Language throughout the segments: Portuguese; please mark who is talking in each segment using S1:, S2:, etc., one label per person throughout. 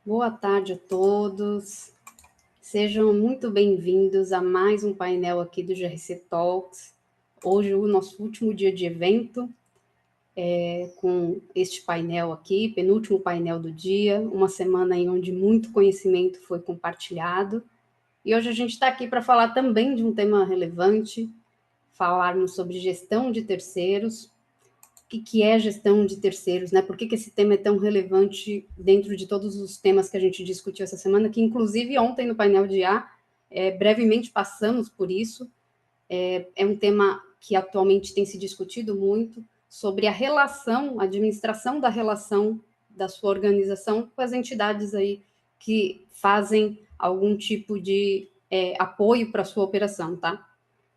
S1: Boa tarde a todos. Sejam muito bem-vindos a mais um painel aqui do GRC Talks. Hoje, o nosso último dia de evento, com este painel aqui, penúltimo painel do dia, uma semana em onde muito conhecimento foi compartilhado. E hoje a gente está aqui para falar também de um tema relevante, falarmos sobre gestão de terceiros. O que é gestão de terceiros, né? Por que esse tema é tão relevante dentro de todos os temas que a gente discutiu essa semana, que inclusive ontem no painel de IA, brevemente passamos por isso. É um tema que atualmente tem se discutido muito sobre a relação, a administração da relação da sua organização com as entidades aí que fazem algum tipo de apoio para a sua operação, tá?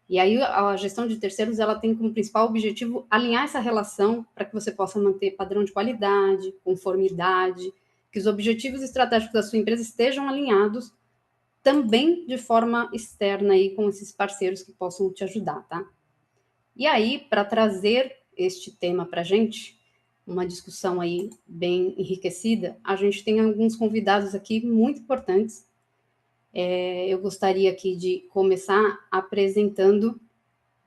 S1: E aí a gestão de terceiros, ela tem como principal objetivo alinhar essa relação para que você possa manter padrão de qualidade, conformidade, que os objetivos estratégicos da sua empresa estejam alinhados também de forma externa aí com esses parceiros que possam te ajudar, tá? E aí, para trazer este tema para a gente, uma discussão aí bem enriquecida, a gente tem alguns convidados aqui muito importantes. Eu gostaria aqui de começar apresentando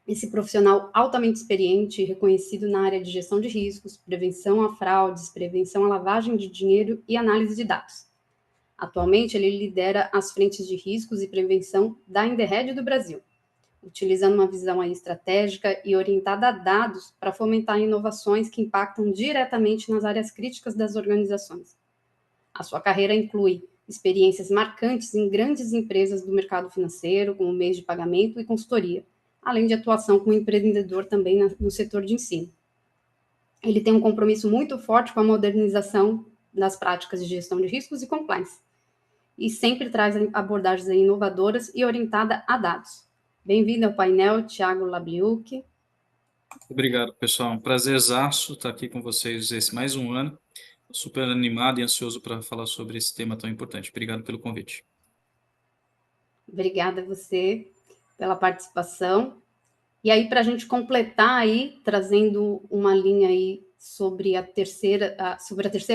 S1: esse profissional altamente experiente e reconhecido na área de gestão de riscos, prevenção a fraudes, prevenção à lavagem de dinheiro e análise de dados. Atualmente, ele lidera as frentes de riscos e prevenção da Inderred do Brasil, utilizando uma visão aí estratégica e orientada a dados para fomentar inovações que impactam diretamente nas áreas críticas das organizações. A sua carreira inclui experiências marcantes em grandes empresas do mercado financeiro, como meios de pagamento e consultoria, além de atuação como empreendedor também no setor de ensino. Ele tem um compromisso muito forte com a modernização das práticas de gestão de riscos e compliance, e sempre traz abordagens inovadoras e orientada a dados. Bem-vindo ao painel, Thiago Labliuk.
S2: Obrigado, pessoal. Um prazerzaço estar aqui com vocês esse mais um ano. Super animado e ansioso para falar sobre esse tema tão importante. Obrigado pelo convite.
S1: Obrigada a você pela participação. E aí, para a gente completar aí, trazendo uma linha aí sobre a terceira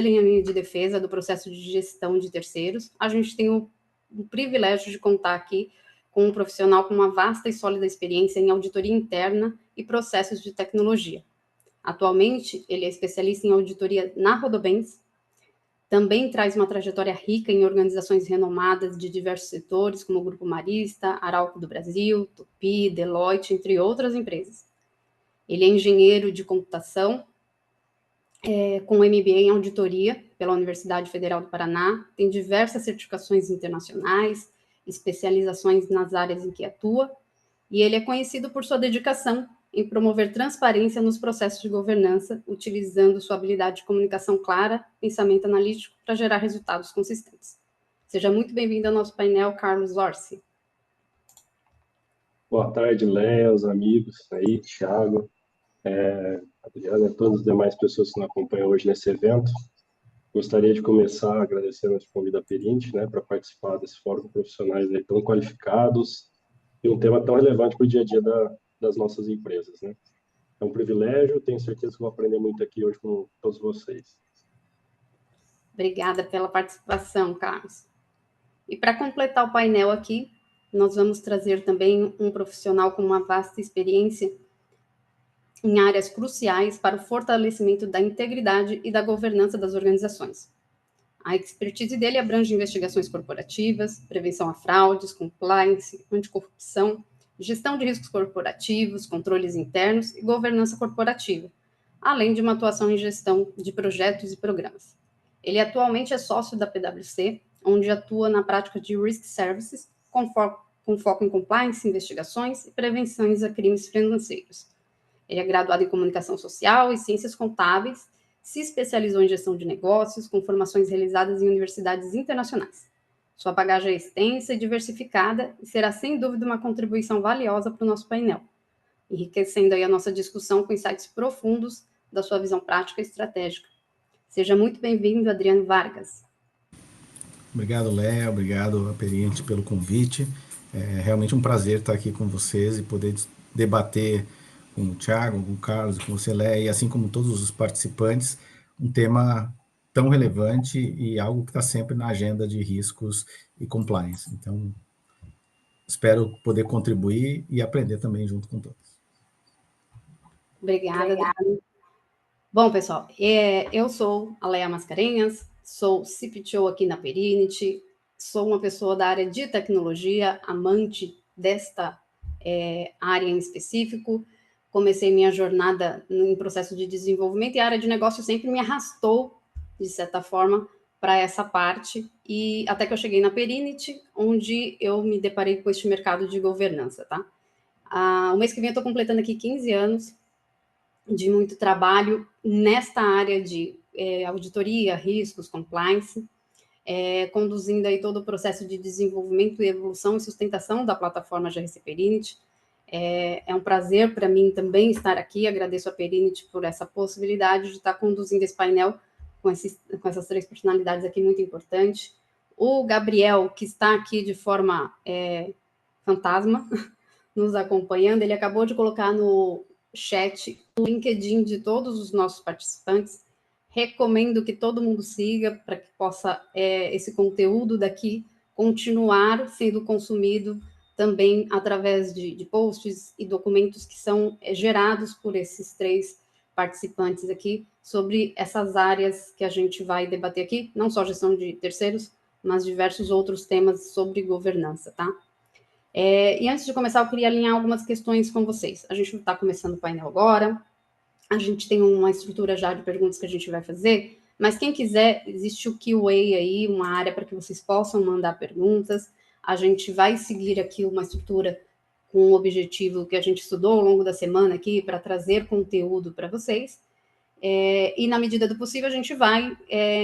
S1: linha de defesa do processo de gestão de terceiros, a gente tem o privilégio de contar aqui com um profissional com uma vasta e sólida experiência em auditoria interna e processos de tecnologia. Atualmente, ele é especialista em auditoria na Rodobens, também traz uma trajetória rica em organizações renomadas de diversos setores, como o Grupo Marista, Arauco do Brasil, Tupi, Deloitte, entre outras empresas. Ele é engenheiro de computação, com MBA em auditoria pela Universidade Federal do Paraná, tem diversas certificações internacionais, especializações nas áreas em que atua, e ele é conhecido por sua dedicação em promover transparência nos processos de governança, utilizando sua habilidade de comunicação clara, pensamento analítico para gerar resultados consistentes. Seja muito bem-vindo ao nosso painel, Carlos Orsi.
S3: Boa tarde, Léo, os amigos aí, Thiago, Adriana e todas as demais pessoas que nos acompanham hoje nesse evento. Gostaria de começar agradecendo esse convite da Perint, né, para participar desse fórum com profissionais aí tão qualificados e um tema tão relevante para o dia a dia das nossas empresas, né? É um privilégio, tenho certeza que vou aprender muito aqui hoje com todos vocês.
S1: Obrigada pela participação, Carlos. E para completar o painel aqui, nós vamos trazer também um profissional com uma vasta experiência em áreas cruciais para o fortalecimento da integridade e da governança das organizações. A expertise dele abrange investigações corporativas, prevenção a fraudes, compliance, anticorrupção, gestão de riscos corporativos, controles internos e governança corporativa, além de uma atuação em gestão de projetos e programas. Ele atualmente é sócio da PwC, onde atua na prática de Risk Services, com foco em compliance, investigações e prevenções a crimes financeiros. Ele é graduado em Comunicação Social e Ciências Contábeis, se especializou em Gestão de Negócios, com formações realizadas em universidades internacionais. Sua bagagem é extensa e diversificada e será, sem dúvida, uma contribuição valiosa para o nosso painel, enriquecendo aí a nossa discussão com insights profundos da sua visão prática e estratégica. Seja muito bem-vindo, Adriano Vargas.
S4: Obrigado, Léa. Obrigado, Perinte, pelo convite. É realmente um prazer estar aqui com vocês e poder debater com o Thiago, com o Carlos, com você, Léa, e assim como todos os participantes, um tema tão relevante e algo que está sempre na agenda de riscos e compliance. Então, espero poder contribuir e aprender também junto com todos.
S1: Obrigada. Bom, pessoal, eu sou a Léa Mascarenhas, sou CPTO aqui na Perinity, sou uma pessoa da área de tecnologia, amante desta área em específico. Comecei minha jornada em processo de desenvolvimento e a área de negócio sempre me arrastou, de certa forma, para essa parte, e até que eu cheguei na Perinity, onde eu me deparei com este mercado de governança, tá? O mês que vem eu estou completando aqui 15 anos de muito trabalho nesta área de auditoria, riscos, compliance, conduzindo aí todo o processo de desenvolvimento e evolução e sustentação da plataforma GRC Perinity. É um prazer para mim também estar aqui, agradeço a Perinity por essa possibilidade de estar conduzindo esse painel com essas três personalidades aqui muito importantes. O Gabriel, que está aqui de forma fantasma, nos acompanhando, ele acabou de colocar no chat o LinkedIn de todos os nossos participantes. Recomendo que todo mundo siga para que possa esse conteúdo daqui continuar sendo consumido também através de posts e documentos que são gerados por esses três participantes aqui sobre essas áreas que a gente vai debater aqui, não só gestão de terceiros, mas diversos outros temas sobre governança, tá? E antes de começar, eu queria alinhar algumas questões com vocês. A gente está começando o painel agora, a gente tem uma estrutura já de perguntas que a gente vai fazer, mas quem quiser, existe o Q&A aí, uma área para que vocês possam mandar perguntas. A gente vai seguir aqui uma estrutura com o objetivo que a gente estudou ao longo da semana aqui, para trazer conteúdo para vocês. E, na medida do possível, a gente vai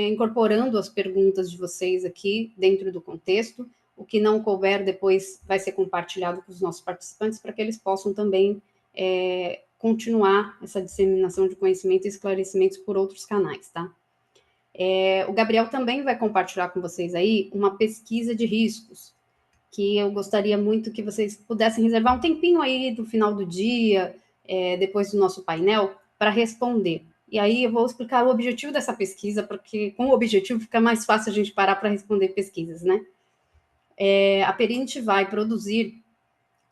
S1: incorporando as perguntas de vocês aqui dentro do contexto. O que não couber depois vai ser compartilhado com os nossos participantes para que eles possam também continuar essa disseminação de conhecimento e esclarecimentos por outros canais, tá? O Gabriel também vai compartilhar com vocês aí uma pesquisa de riscos, que eu gostaria muito que vocês pudessem reservar um tempinho aí do final do dia, depois do nosso painel, para responder. E aí eu vou explicar o objetivo dessa pesquisa, porque com o objetivo fica mais fácil a gente parar para responder pesquisas, né? A Perinity vai produzir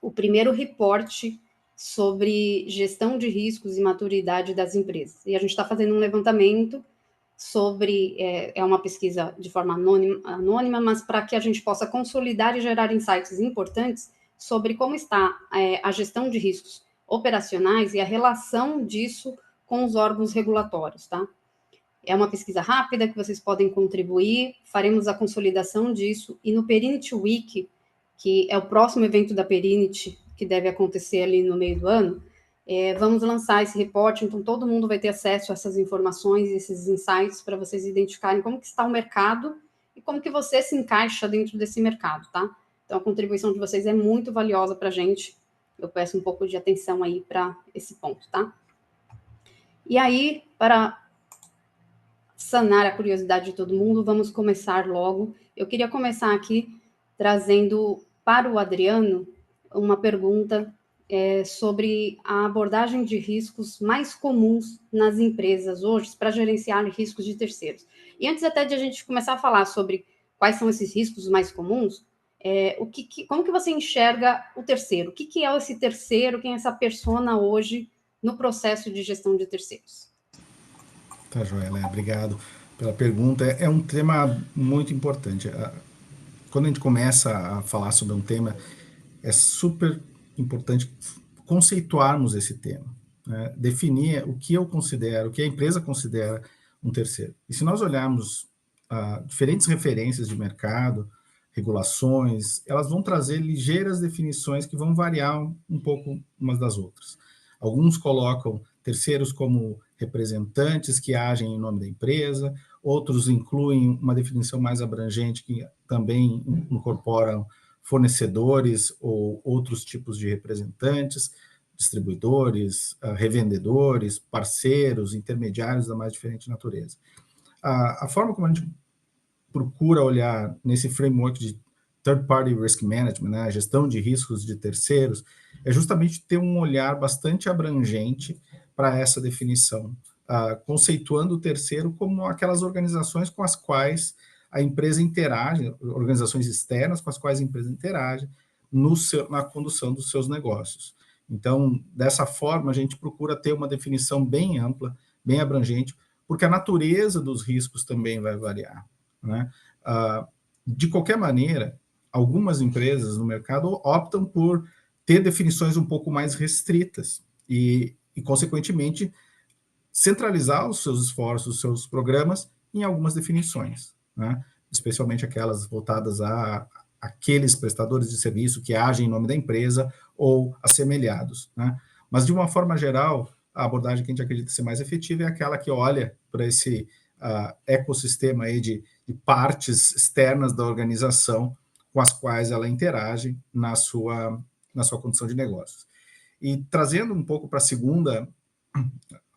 S1: o primeiro reporte sobre gestão de riscos e maturidade das empresas. E a gente está fazendo um levantamento sobre, uma pesquisa de forma anônima, mas para que a gente possa consolidar e gerar insights importantes sobre como está a gestão de riscos operacionais e a relação disso com os órgãos regulatórios, tá? É uma pesquisa rápida que vocês podem contribuir, faremos a consolidação disso, e no Perinity Week, que é o próximo evento da Perinity, que deve acontecer ali no meio do ano, vamos lançar esse reporte, então todo mundo vai ter acesso a essas informações e esses insights para vocês identificarem como que está o mercado e como que você se encaixa dentro desse mercado, tá? Então a contribuição de vocês é muito valiosa para a gente, eu peço um pouco de atenção aí para esse ponto, tá? E aí, para sanar a curiosidade de todo mundo, vamos começar logo. Eu queria começar aqui trazendo para o Adriano uma pergunta sobre a abordagem de riscos mais comuns nas empresas hoje para gerenciar riscos de terceiros. E antes até de a gente começar a falar sobre quais são esses riscos mais comuns, como que você enxerga o terceiro? O que é esse terceiro? Quem é essa persona hoje no processo de gestão de terceiros?
S4: Tá, joia, Léa. Obrigado pela pergunta. É um tema muito importante. Quando a gente começa a falar sobre um tema, é super importante conceituarmos esse tema, né? Definir o que eu considero, o que a empresa considera um terceiro. E se nós olharmos diferentes referências de mercado, regulações, elas vão trazer ligeiras definições que vão variar um pouco umas das outras. Alguns colocam terceiros como representantes que agem em nome da empresa, outros incluem uma definição mais abrangente que também incorporam fornecedores ou outros tipos de representantes, distribuidores, revendedores, parceiros, intermediários da mais diferente natureza. A forma como a gente procura olhar nesse framework de third-party risk management, né, a gestão de riscos de terceiros, é justamente ter um olhar bastante abrangente para essa definição, conceituando o terceiro como aquelas organizações com as quais a empresa interage, organizações externas com as quais a empresa interage na condução dos seus negócios. Então, dessa forma, a gente procura ter uma definição bem ampla, bem abrangente, porque a natureza dos riscos também vai variar, né? De qualquer maneira, algumas empresas no mercado optam por ter definições um pouco mais restritas e consequentemente, centralizar os seus esforços, os seus programas em algumas definições, né? Especialmente aquelas voltadas a aqueles prestadores de serviço que agem em nome da empresa ou assemelhados, né? Mas, de uma forma geral, a abordagem que a gente acredita ser mais efetiva é aquela que olha para esse ecossistema aí de partes externas da organização com as quais ela interage na sua condição de negócios. E trazendo um pouco para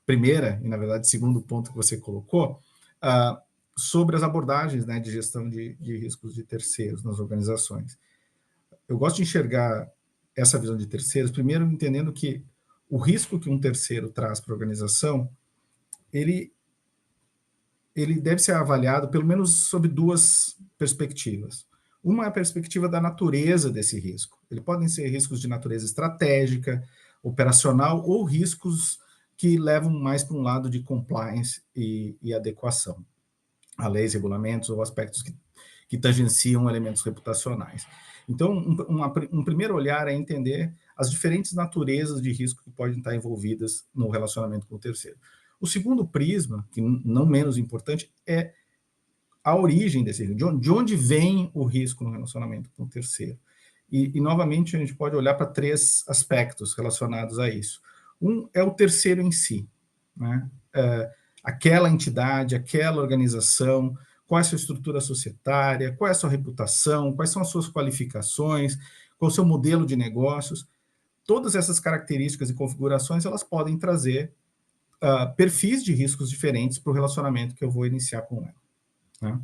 S4: primeira, e na verdade segundo ponto que você colocou, sobre as abordagens, né, de gestão de riscos de terceiros nas organizações. Eu gosto de enxergar essa visão de terceiros, primeiro entendendo que o risco que um terceiro traz para a organização, ele deve ser avaliado pelo menos sob duas perspectivas. Uma é a perspectiva da natureza desse risco. Eles podem ser riscos de natureza estratégica, operacional, ou riscos que levam mais para um lado de compliance e adequação a leis, regulamentos ou aspectos que tangenciam elementos reputacionais. Então, um primeiro olhar é entender as diferentes naturezas de risco que podem estar envolvidas no relacionamento com o terceiro. O segundo prisma, que não menos importante, é a origem desse risco, de onde vem o risco no relacionamento com o terceiro. E novamente, a gente pode olhar para três aspectos relacionados a isso. Um é o terceiro em si, né? Aquela entidade, aquela organização, qual é a sua estrutura societária, qual é a sua reputação, quais são as suas qualificações, qual é o seu modelo de negócios. Todas essas características e configurações, elas podem trazer perfis de riscos diferentes para o relacionamento que eu vou iniciar com ela, né?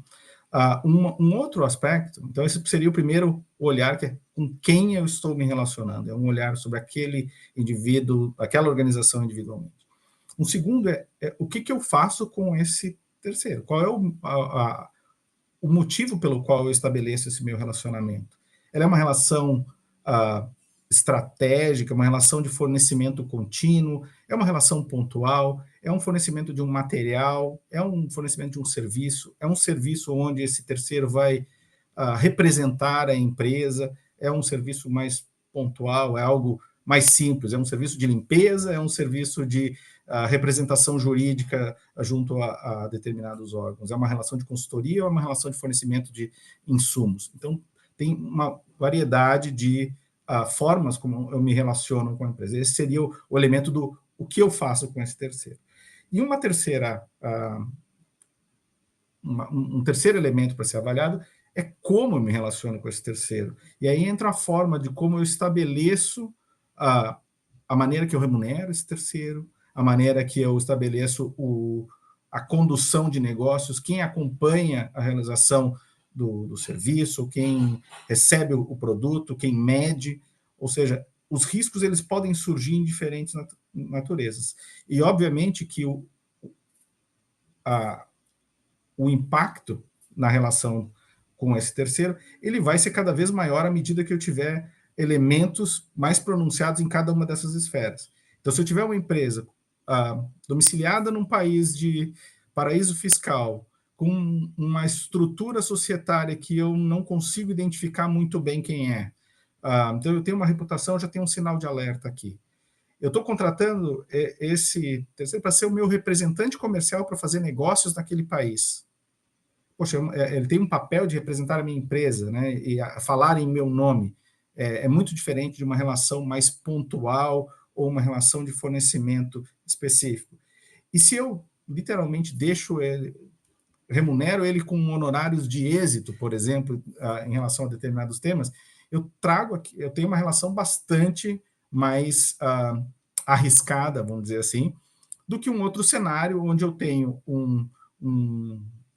S4: Um outro aspecto, então esse seria o primeiro olhar, que é com quem eu estou me relacionando, é um olhar sobre aquele indivíduo, aquela organização individualmente. Um segundo é o que eu faço com esse terceiro, qual é o motivo pelo qual eu estabeleço esse meu relacionamento. Ela é uma relação estratégica, uma relação de fornecimento contínuo, é uma relação pontual, é um fornecimento de um material, é um fornecimento de um serviço onde esse terceiro vai representar a empresa, é um serviço mais pontual, é algo mais simples, é um serviço de limpeza, é um serviço de representação jurídica junto a determinados órgãos, é uma relação de consultoria ou é uma relação de fornecimento de insumos. Então, tem uma variedade de formas como eu me relaciono com a empresa. Esse seria o elemento do o que eu faço com esse terceiro. E um terceiro elemento para ser avaliado é como eu me relaciono com esse terceiro. E aí entra a forma de como eu estabeleço a maneira que eu remunero esse terceiro, a maneira que eu estabeleço a condução de negócios, quem acompanha a realização do serviço, quem recebe o produto, quem mede, ou seja, os riscos eles podem surgir em diferentes naturezas. E, obviamente, que o impacto na relação com esse terceiro, ele vai ser cada vez maior à medida que eu tiver elementos mais pronunciados em cada uma dessas esferas. Então, se eu tiver uma empresa domiciliada num país de paraíso fiscal, com uma estrutura societária que eu não consigo identificar muito bem quem é, então eu tenho uma reputação, já tenho um sinal de alerta aqui. Eu estou contratando esse terceiro para ser o meu representante comercial para fazer negócios naquele país. poxa, ele tem um papel de representar a minha empresa, né, e falar em meu nome, é muito diferente de uma relação mais pontual ou uma relação de fornecimento específico. E se eu literalmente remunero ele com honorários de êxito, por exemplo, em relação a determinados temas, eu tenho uma relação bastante mais arriscada, vamos dizer assim, do que um outro cenário onde eu tenho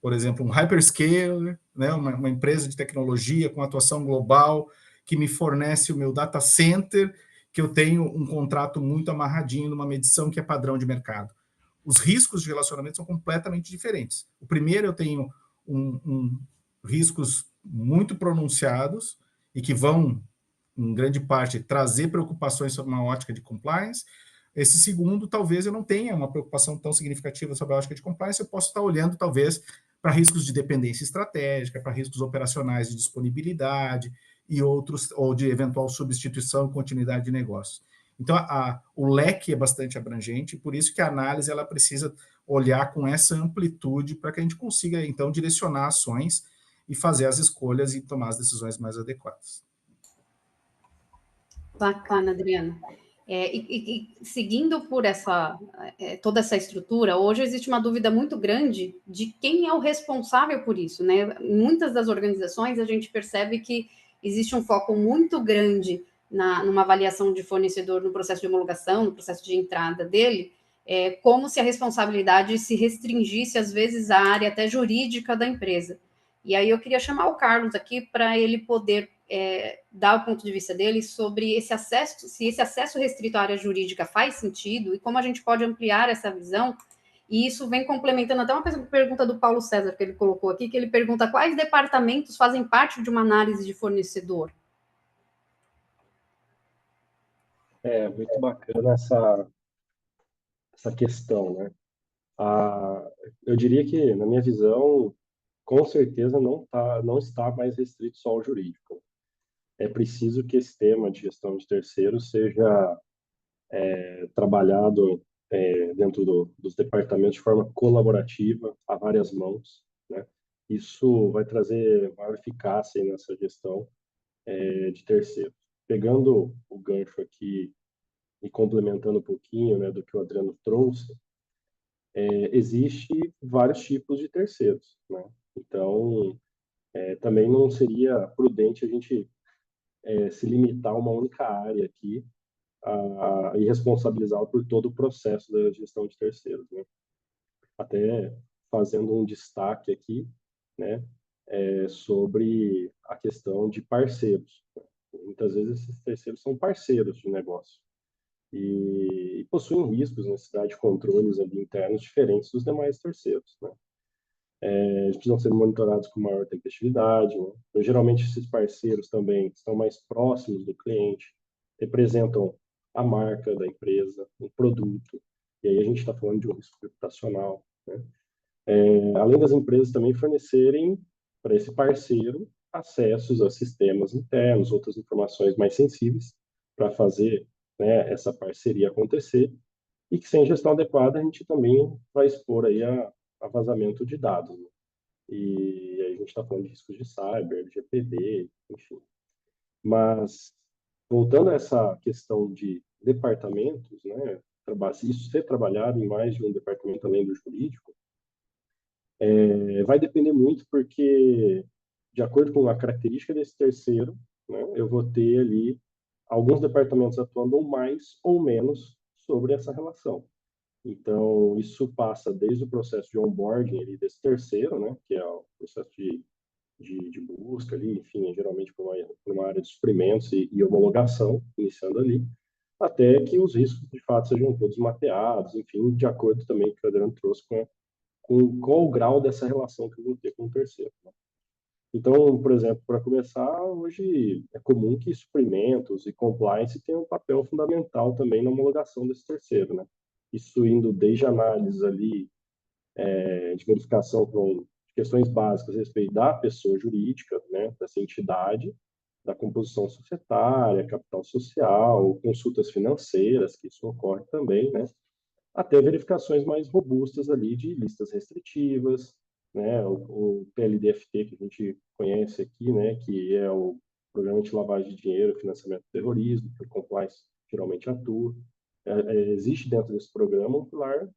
S4: por exemplo, um hyperscaler, né, uma empresa de tecnologia com atuação global que me fornece o meu data center, que eu tenho um contrato muito amarradinho numa medição que é padrão de mercado. Os riscos de relacionamento são completamente diferentes. O primeiro, eu tenho riscos muito pronunciados e que vão, em grande parte, trazer preocupações sobre uma ótica de compliance. Esse segundo, talvez eu não tenha uma preocupação tão significativa sobre a ótica de compliance, eu posso estar olhando, talvez, para riscos de dependência estratégica, para riscos operacionais de disponibilidade e outros, ou de eventual substituição e continuidade de negócio. Então, o leque é bastante abrangente, por isso que a análise ela precisa olhar com essa amplitude para que a gente consiga, então, direcionar ações e fazer as escolhas e tomar as decisões mais adequadas.
S1: Bacana, Adriana. Seguindo por toda essa estrutura, hoje existe uma dúvida muito grande de quem é o responsável por isso, né? Em muitas das organizações, a gente percebe que existe um foco muito grande numa avaliação de fornecedor no processo de homologação, no processo de entrada dele, como se a responsabilidade se restringisse, às vezes, à área até jurídica da empresa. E aí eu queria chamar o Carlos aqui para ele poder dar o ponto de vista dele sobre esse acesso, se esse acesso restrito à área jurídica faz sentido e como a gente pode ampliar essa visão. E isso vem complementando até uma pergunta do Paulo César que ele colocou aqui, que ele pergunta quais departamentos fazem parte de uma análise de fornecedor.
S3: Muito bacana essa questão, né? Eu diria que, na minha visão, com certeza não está mais restrito só ao jurídico. É preciso que esse tema de gestão de terceiros seja trabalhado dentro dos departamentos de forma colaborativa, a várias mãos, né? Isso vai trazer maior eficácia nessa gestão de terceiros. Pegando o gancho aqui e complementando um pouquinho, né, do que o Adriano trouxe, existe vários tipos de terceiros, né? Então, também não seria prudente a gente se limitar a uma única área aqui e responsabilizá-lo por todo o processo da gestão de terceiros, né? Até fazendo um destaque aqui, né, sobre a questão de parceiros. Muitas vezes esses terceiros são parceiros de negócio e possuem riscos, necessidade de controles ali internos diferentes dos demais terceiros, né? Eles precisam ser monitorados com maior tempestividade, né? Então, geralmente esses parceiros também estão mais próximos do cliente, representam a marca da empresa, o produto, e aí a gente está falando de um risco reputacional, né? Além das empresas também fornecerem para esse parceiro acessos a sistemas internos, outras informações mais sensíveis para fazer, né, essa parceria acontecer, e que sem gestão adequada a gente também vai expor aí a vazamento de dados, né? E aí a gente está falando de riscos de cyber, de GPD, enfim. Mas, voltando a essa questão de departamentos, né, isso ser trabalhado em mais de um departamento além do jurídico, vai depender muito porque, de acordo com a característica desse terceiro, né, eu vou ter ali alguns departamentos atuando mais ou menos sobre essa relação. Então, isso passa desde o processo de onboarding ali desse terceiro, né, que é o processo de busca ali, enfim, geralmente por uma área de suprimentos e homologação, iniciando ali, até que os riscos, de fato, sejam todos mapeados, enfim, de acordo também com o que o Adriano trouxe com qual o grau dessa relação que eu vou ter com o terceiro, né? Então, por exemplo, para começar, hoje é comum que suprimentos e compliance tenham um papel fundamental também na homologação desse terceiro, né? Isso indo desde análises ali de verificação com questões básicas a respeito da pessoa jurídica, né, dessa entidade, da composição societária, capital social, consultas financeiras, que isso ocorre também, né, até verificações mais robustas ali de listas restritivas, né, o PLDFT que a gente conhece aqui, né, que é o Programa de Lavagem de Dinheiro, Financiamento do Terrorismo, que o compliance geralmente atua. Existe dentro desse programa um pilar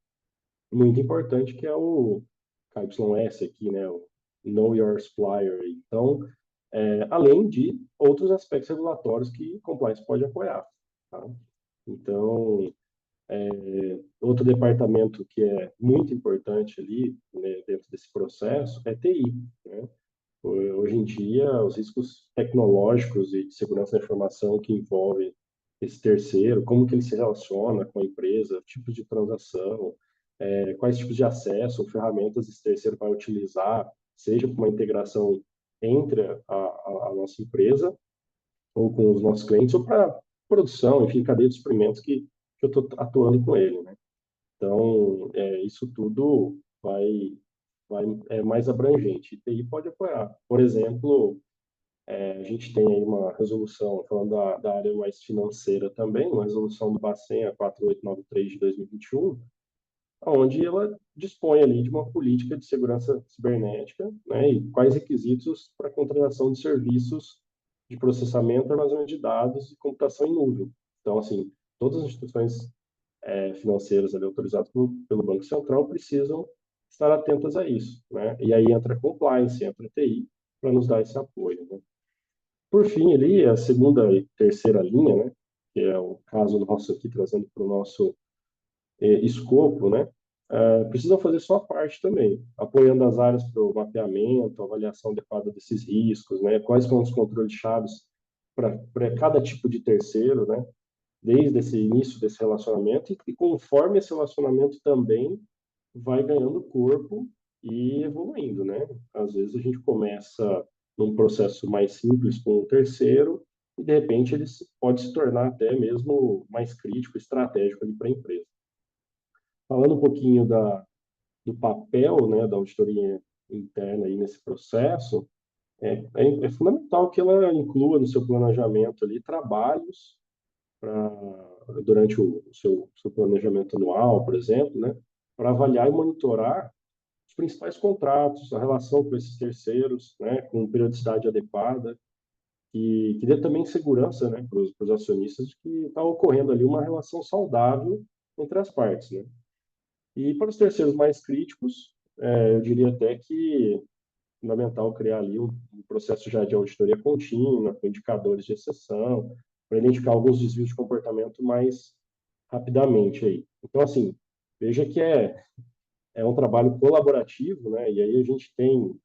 S3: muito importante que é o KYS aqui, né, o Know Your Supplier. Então, além de outros aspectos regulatórios que compliance pode apoiar, tá? Então, outro departamento que é muito importante ali, né, dentro desse processo é TI, né? Hoje em dia, os riscos tecnológicos e de segurança da informação que envolvem esse terceiro, como que ele se relaciona com a empresa, tipos de transação, quais tipos de acesso ou ferramentas esse terceiro vai utilizar, seja com uma integração entre a nossa empresa ou com os nossos clientes, ou para produção, enfim, cadeia de suprimentos que eu estou atuando com ele, né? Então, isso tudo é mais abrangente. E TI pode apoiar. Por exemplo, a gente tem aí uma resolução, falando da área mais financeira também, uma resolução do Bacen, a 4893 de 2021, onde ela dispõe ali de uma política de segurança cibernética, né, e quais requisitos para a contratação de serviços de processamento, armazenamento de dados e computação em nuvem. Então, assim, todas as instituições financeiras ali, autorizadas pelo Banco Central precisam estar atentas a isso, né? E aí entra a compliance, entra a TI para nos dar esse apoio, né? Por fim, ali, a segunda e terceira linha, né, que é o caso nosso aqui, trazendo para o nosso escopo, né, precisam fazer sua parte também, apoiando as áreas para o mapeamento, avaliação adequada desses riscos, né, quais são os controles chaves para cada tipo de terceiro, né, desde esse início desse relacionamento e conforme esse relacionamento também vai ganhando corpo e evoluindo, né? Às vezes a gente começa num processo mais simples com o terceiro e de repente ele pode se tornar até mesmo mais crítico, estratégico ali para a empresa. Falando um pouquinho do papel, né, da auditoria interna aí nesse processo, é fundamental que ela inclua no seu planejamento ali trabalhos durante o seu planejamento anual, por exemplo, né, para avaliar e monitorar os principais contratos, a relação com esses terceiros, né, com periodicidade adequada, que dê também segurança, né, para os acionistas de que está ocorrendo ali uma relação saudável entre as partes, né. E para os terceiros mais críticos, eu diria até que é fundamental criar ali um processo já de auditoria contínua, com indicadores de exceção, para identificar alguns desvios de comportamento mais rapidamente aí. Então, assim, veja que é um trabalho colaborativo, né? E aí a gente tem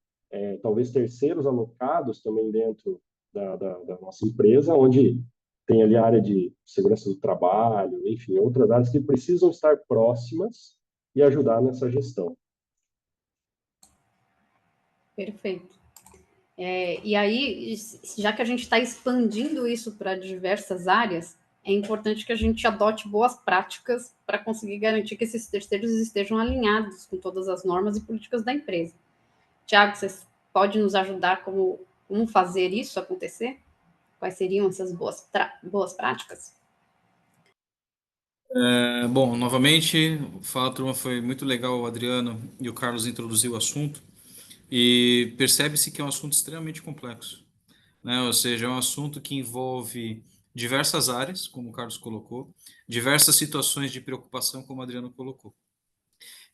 S3: talvez terceiros alocados também dentro da nossa empresa, onde tem ali a área de segurança do trabalho, enfim, outras áreas que precisam estar próximas e ajudar nessa gestão.
S1: Perfeito. E aí, já que a gente está expandindo isso para diversas áreas, é importante que a gente adote boas práticas para conseguir garantir que esses terceiros estejam alinhados com todas as normas e políticas da empresa. Tiago, você pode nos ajudar como fazer isso acontecer? Quais seriam essas boas práticas?
S2: Bom, novamente, fala turma, foi muito legal o Adriano e o Carlos introduzir o assunto e percebe-se que é um assunto extremamente complexo, né? Ou seja, é um assunto que envolve diversas áreas, como o Carlos colocou, diversas situações de preocupação, como o Adriano colocou.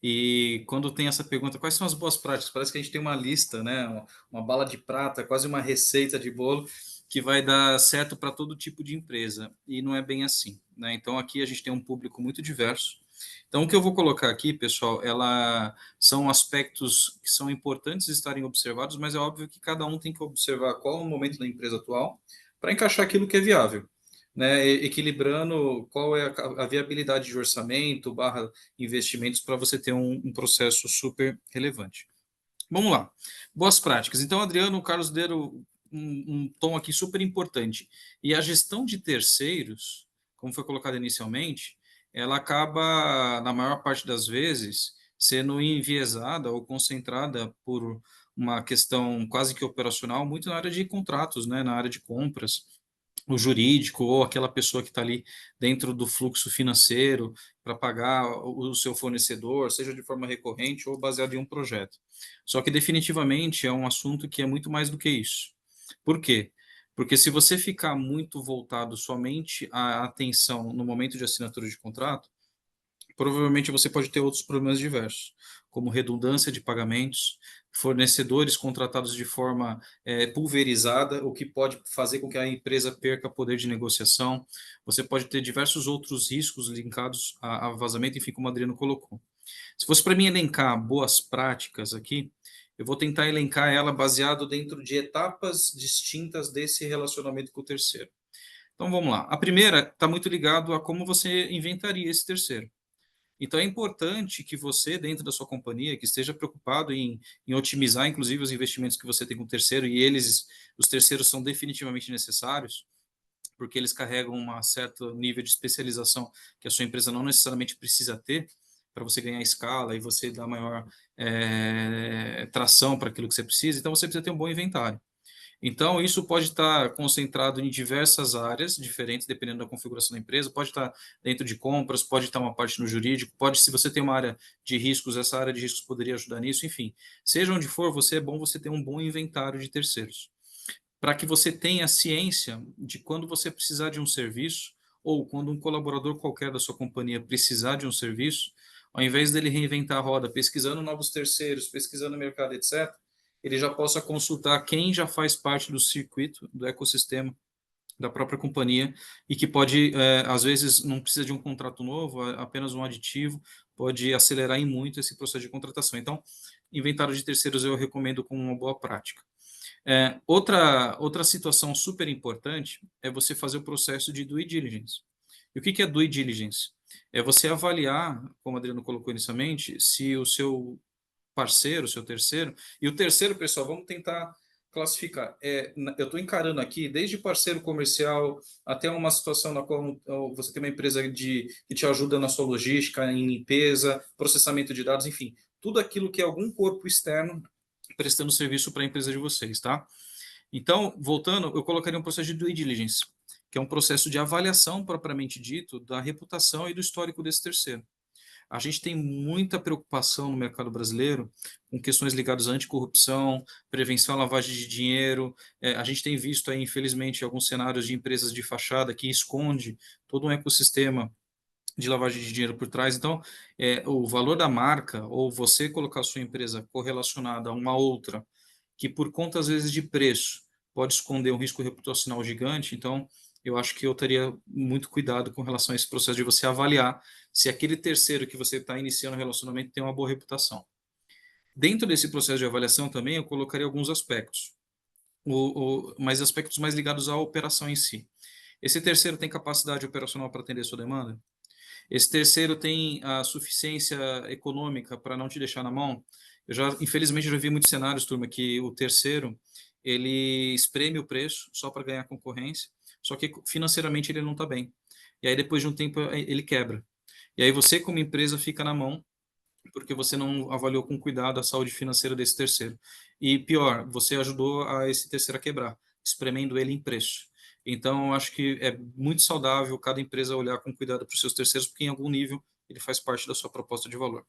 S2: E quando tem essa pergunta, quais são as boas práticas? Parece que a gente tem uma lista, né? Uma bala de prata, quase uma receita de bolo que vai dar certo para todo tipo de empresa. E não é bem assim, né? Então aqui a gente tem um público muito diverso. Então o que eu vou colocar aqui, pessoal, são aspectos que são importantes estarem observados, mas é óbvio que cada um tem que observar qual é o momento da empresa atual para encaixar aquilo que é viável, né, equilibrando qual é a viabilidade de orçamento barra investimentos para você ter um processo super relevante. Vamos lá. Boas práticas. Então, Adriano, o Carlos deram um tom aqui super importante. E a gestão de terceiros, como foi colocado inicialmente, ela acaba, na maior parte das vezes, sendo enviesada ou concentrada por uma questão quase que operacional, muito na área de contratos, né, na área de compras, o jurídico ou aquela pessoa que está ali dentro do fluxo financeiro para pagar o seu fornecedor, seja de forma recorrente ou baseado em um projeto. Só que definitivamente é um assunto que é muito mais do que isso. Por quê? Porque se você ficar muito voltado somente à atenção no momento de assinatura de contrato, provavelmente você pode ter outros problemas diversos, como redundância de pagamentos, fornecedores contratados de forma pulverizada, o que pode fazer com que a empresa perca poder de negociação. Você pode ter diversos outros riscos linkados a vazamento, enfim, como o Adriano colocou. Se fosse para mim elencar boas práticas aqui, eu vou tentar elencar ela baseado dentro de etapas distintas desse relacionamento com o terceiro. Então vamos lá. A primeira está muito ligado a como você inventaria esse terceiro. Então, é importante que você, dentro da sua companhia, que esteja preocupado em otimizar, inclusive, os investimentos que você tem com o terceiro, e os terceiros são definitivamente necessários, porque eles carregam um certo nível de especialização que a sua empresa não necessariamente precisa ter, para você ganhar escala e você dar maior tração para aquilo que você precisa. Então, você precisa ter um bom inventário. Então, isso pode estar concentrado em diversas áreas diferentes, dependendo da configuração da empresa. Pode estar dentro de compras, pode estar uma parte no jurídico, pode, se você tem uma área de riscos, essa área de riscos poderia ajudar nisso. Enfim, seja onde for, é bom você ter um bom inventário de terceiros, para que você tenha ciência de quando você precisar de um serviço, ou quando um colaborador qualquer da sua companhia precisar de um serviço, ao invés dele reinventar a roda, pesquisando novos terceiros, pesquisando o mercado, etc., ele já possa consultar quem já faz parte do circuito, do ecossistema da própria companhia e que pode, às vezes, não precisa de um contrato novo, apenas um aditivo, pode acelerar em muito esse processo de contratação. Então, inventário de terceiros eu recomendo como uma boa prática. Outra situação super importante é você fazer o processo de due diligence. E o que é due diligence? É você avaliar, como o Adriano colocou inicialmente, se o seu parceiro, seu terceiro. E o terceiro, pessoal, vamos tentar classificar. Eu estou encarando aqui desde parceiro comercial até uma situação na qual você tem uma empresa que te ajuda na sua logística, em limpeza, processamento de dados, enfim, tudo aquilo que é algum corpo externo prestando serviço para a empresa de vocês, tá? Então, voltando, eu colocaria um processo de due diligence, que é um processo de avaliação propriamente dito da reputação e do histórico desse terceiro. A gente tem muita preocupação no mercado brasileiro com questões ligadas à anticorrupção, prevenção à lavagem de dinheiro. A gente tem visto aí, infelizmente, alguns cenários de empresas de fachada que esconde todo um ecossistema de lavagem de dinheiro por trás. Então, o valor da marca, ou você colocar a sua empresa correlacionada a uma outra, que por conta, às vezes, de preço, pode esconder um risco reputacional gigante. Então, eu acho que eu teria muito cuidado com relação a esse processo de você avaliar se aquele terceiro que você está iniciando o relacionamento tem uma boa reputação. Dentro desse processo de avaliação também, eu colocaria alguns aspectos, mas aspectos mais ligados à operação em si. Esse terceiro tem capacidade operacional para atender a sua demanda? Esse terceiro tem a suficiência econômica para não te deixar na mão? Infelizmente, já vi muitos cenários, turma, que o terceiro, ele espreme o preço só para ganhar concorrência, só que financeiramente ele não está bem. E aí, depois de um tempo, ele quebra. E aí você, como empresa, fica na mão, porque você não avaliou com cuidado a saúde financeira desse terceiro. E pior, você ajudou esse terceiro a quebrar, espremendo ele em preço. Então, eu acho que é muito saudável cada empresa olhar com cuidado para os seus terceiros, porque em algum nível ele faz parte da sua proposta de valor.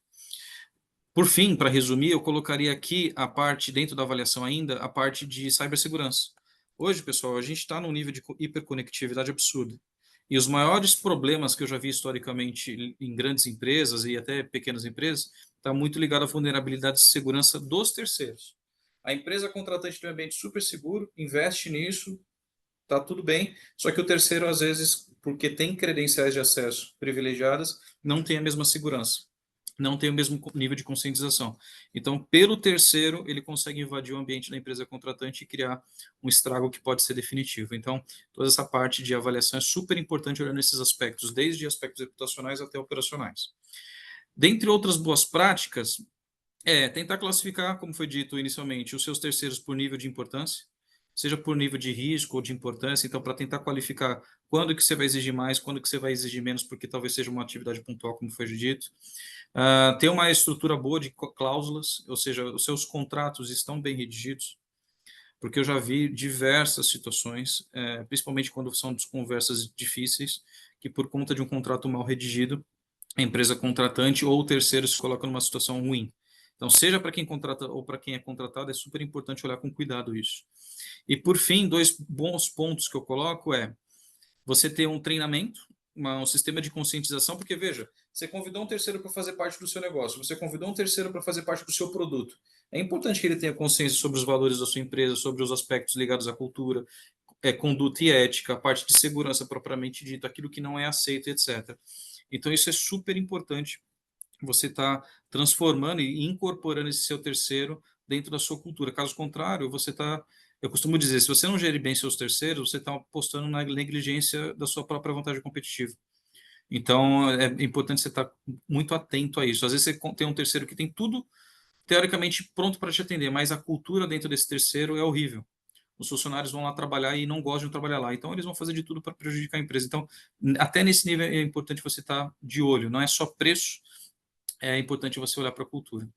S2: Por fim, para resumir, eu colocaria aqui a parte, dentro da avaliação ainda, a parte de cibersegurança. Hoje, pessoal, a gente está num nível de hiperconectividade absurdo. E os maiores problemas que eu já vi historicamente em grandes empresas e até pequenas empresas, está muito ligado à vulnerabilidade de segurança dos terceiros. A empresa contratante tem um ambiente super seguro, investe nisso, está tudo bem, só que o terceiro, às vezes, porque tem credenciais de acesso privilegiadas, não tem a mesma segurança, não tem o mesmo nível de conscientização. Então, pelo terceiro, ele consegue invadir o ambiente da empresa contratante e criar um estrago que pode ser definitivo. Então, toda essa parte de avaliação é super importante olhando esses aspectos, desde aspectos reputacionais até operacionais. Dentre outras boas práticas, tentar classificar, como foi dito inicialmente, os seus terceiros por nível de importância, seja por nível de risco ou de importância, então para tentar qualificar quando que você vai exigir mais, quando que você vai exigir menos, porque talvez seja uma atividade pontual, como foi dito. Ter uma estrutura boa de cláusulas, ou seja, os seus contratos estão bem redigidos. porque eu já vi diversas situações, principalmente quando são conversas difíceis, que por conta de um contrato mal redigido, a empresa contratante ou o terceiro se coloca numa situação ruim. Então, seja para quem contrata ou para quem é contratado, é super importante olhar com cuidado isso. E, por fim, 2 bons pontos que eu coloco você ter um treinamento, um sistema de conscientização, porque, veja, você convidou um terceiro para fazer parte do seu negócio, você convidou um terceiro para fazer parte do seu produto. É importante que ele tenha consciência sobre os valores da sua empresa, sobre os aspectos ligados à cultura, conduta e ética, a parte de segurança propriamente dita, aquilo que não é aceito, etc. Então, isso é super importante, você está transformando e incorporando esse seu terceiro dentro da sua cultura. Caso contrário, você está. Eu costumo dizer, se você não gerir bem seus terceiros, você está apostando na negligência da sua própria vantagem competitiva. Então, é importante você estar muito atento a isso. Às vezes você tem um terceiro que tem tudo teoricamente pronto para te atender, mas a cultura dentro desse terceiro é horrível. Os funcionários vão lá trabalhar e não gostam de trabalhar lá, então eles vão fazer de tudo para prejudicar a empresa. Então, até nesse nível é importante você estar de olho, não é só preço, é importante você olhar para a cultura.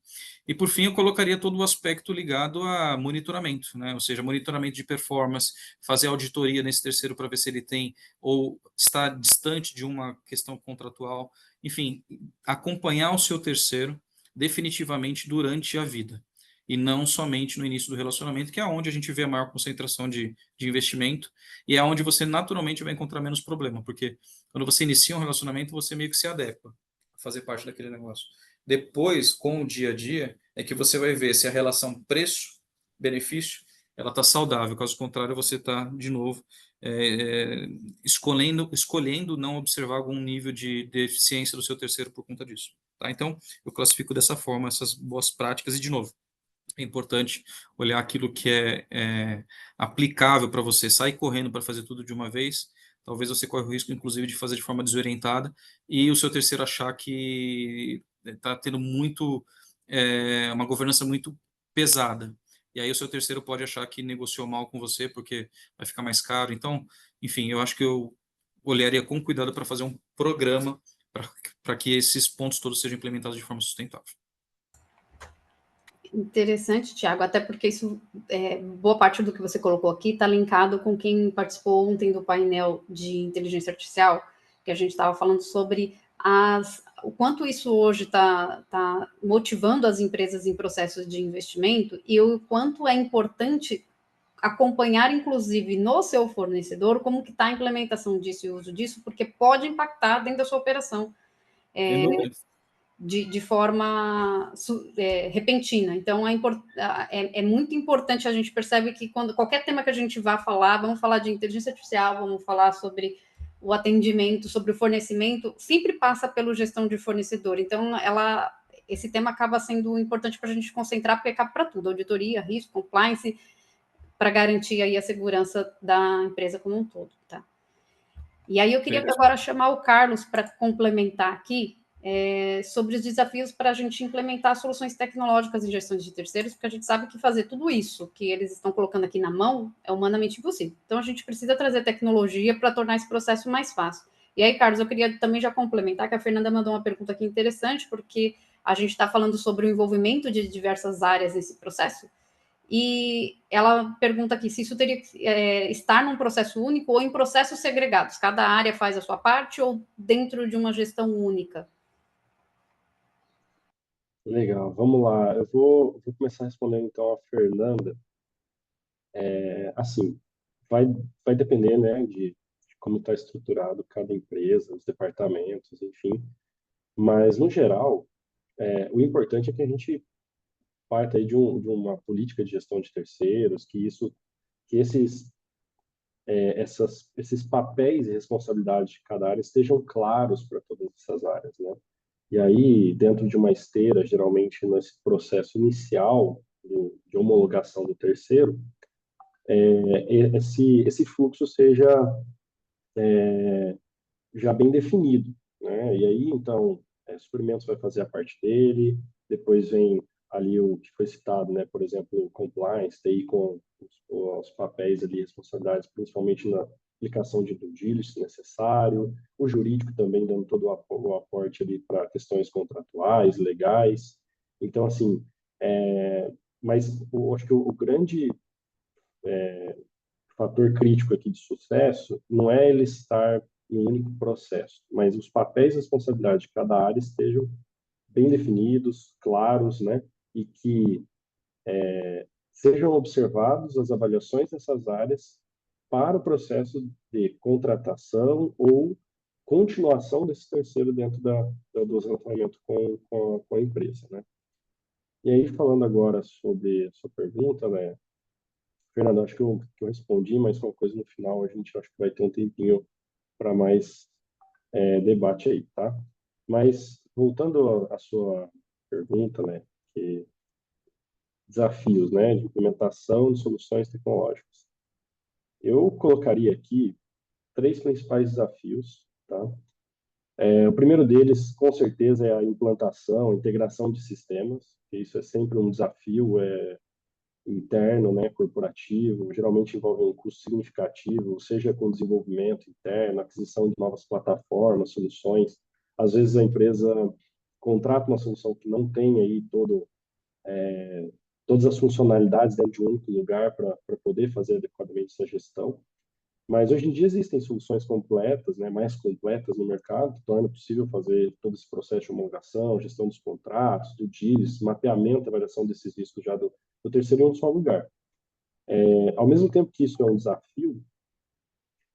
S2: E, por fim, eu colocaria todo o aspecto ligado a monitoramento, né? Ou seja, monitoramento de performance, fazer auditoria nesse terceiro para ver se ele tem ou está distante de uma questão contratual. Enfim, acompanhar o seu terceiro definitivamente durante a vida e não somente no início do relacionamento, que é onde a gente vê a maior concentração de investimento e é onde você naturalmente vai encontrar menos problema, porque quando você inicia um relacionamento, você meio que se adequa a fazer parte daquele negócio. Depois, com o dia a dia, é que você vai ver se a relação preço-benefício ela está saudável. Caso contrário, você está, de novo, escolhendo não observar algum nível de deficiência do seu terceiro por conta disso. Tá? Então, eu classifico dessa forma essas boas práticas e, de novo, é importante olhar aquilo que é aplicável para você. Sair correndo para fazer tudo de uma vez, talvez você corra o risco, inclusive, de fazer de forma desorientada e o seu terceiro achar que está tendo uma governança muito pesada. E aí o seu terceiro pode achar que negociou mal com você porque vai ficar mais caro. Então, enfim, eu acho que eu olharia com cuidado para fazer um programa para que esses pontos todos sejam implementados de forma sustentável.
S1: Interessante, Tiago, até porque isso, boa parte do que você colocou aqui está linkado com quem participou ontem do painel de inteligência artificial, que a gente estava falando sobre o quanto isso hoje está motivando as empresas em processos de investimento e o quanto é importante acompanhar, inclusive, no seu fornecedor, como que está a implementação disso e o uso disso, porque pode impactar dentro da sua operação. De forma repentina. Então, é muito importante, a gente percebe que quando qualquer tema que a gente vá falar, vamos falar de inteligência artificial, vamos falar sobre o atendimento, sobre o fornecimento, sempre passa pela gestão de fornecedor. Então, esse tema acaba sendo importante para a gente concentrar, porque acaba para tudo, auditoria, risco, compliance, para garantir aí a segurança da empresa como um todo. Tá? E aí eu queria agora chamar o Carlos para complementar aqui, sobre os desafios para a gente implementar soluções tecnológicas em gestão de terceiros, porque a gente sabe que fazer tudo isso que eles estão colocando aqui na mão é humanamente impossível. Então, a gente precisa trazer tecnologia para tornar esse processo mais fácil. E aí, Carlos, eu queria também já complementar, que a Fernanda mandou uma pergunta aqui interessante, porque a gente está falando sobre o envolvimento de diversas áreas nesse processo, e ela pergunta aqui se isso teria que estar num processo único ou em processos segregados. Cada área faz a sua parte ou dentro de uma gestão única?
S3: Legal, vamos lá. Eu vou começar respondendo então a Fernanda. Assim, vai depender, né, de como está estruturado cada empresa, os departamentos, enfim. Mas, no geral, o importante é que a gente parta aí de uma política de gestão de terceiros, que esses papéis e responsabilidades de cada área estejam claros para todas essas áreas, né? E aí, dentro de uma esteira, geralmente nesse processo inicial de homologação do terceiro, esse fluxo seja já bem definido, né? E aí, então, suprimentos vai fazer a parte dele, depois vem ali o que foi citado, né? Por exemplo, o compliance, TI com os papéis ali, responsabilidades, principalmente na aplicação de due diligence se necessário, o jurídico também dando todo o aporte ali para questões contratuais, legais. Então, assim, mas eu acho que o grande fator crítico aqui de sucesso não é ele estar em um único processo, mas os papéis e responsabilidades de cada área estejam bem definidos, claros, né? E que sejam observados as avaliações dessas áreas para o processo de contratação ou continuação desse terceiro dentro do relacionamento com a empresa, né? E aí, falando agora sobre a sua pergunta, né, Fernando, acho que eu respondi, mas uma coisa no final a gente acho que vai ter um tempinho para mais debate aí, tá? Mas, voltando à sua pergunta, né, que desafios, né, de implementação de soluções tecnológicas. Eu colocaria aqui 3 principais desafios, tá? O primeiro deles, com certeza, é a implantação, a integração de sistemas. Isso é sempre um desafio interno, né, corporativo. Geralmente envolve um custo significativo, seja com desenvolvimento interno, aquisição de novas plataformas, soluções. Às vezes a empresa contrata uma solução que não tem aí todas as funcionalidades dentro de um único lugar para poder fazer adequadamente essa gestão. Mas hoje em dia existem soluções completas, né, mais completas no mercado, que torna possível fazer todo esse processo de homologação, gestão dos contratos, do DIRS, mapeamento e avaliação desses riscos já do terceiro em um só lugar. Ao mesmo tempo que isso é um desafio,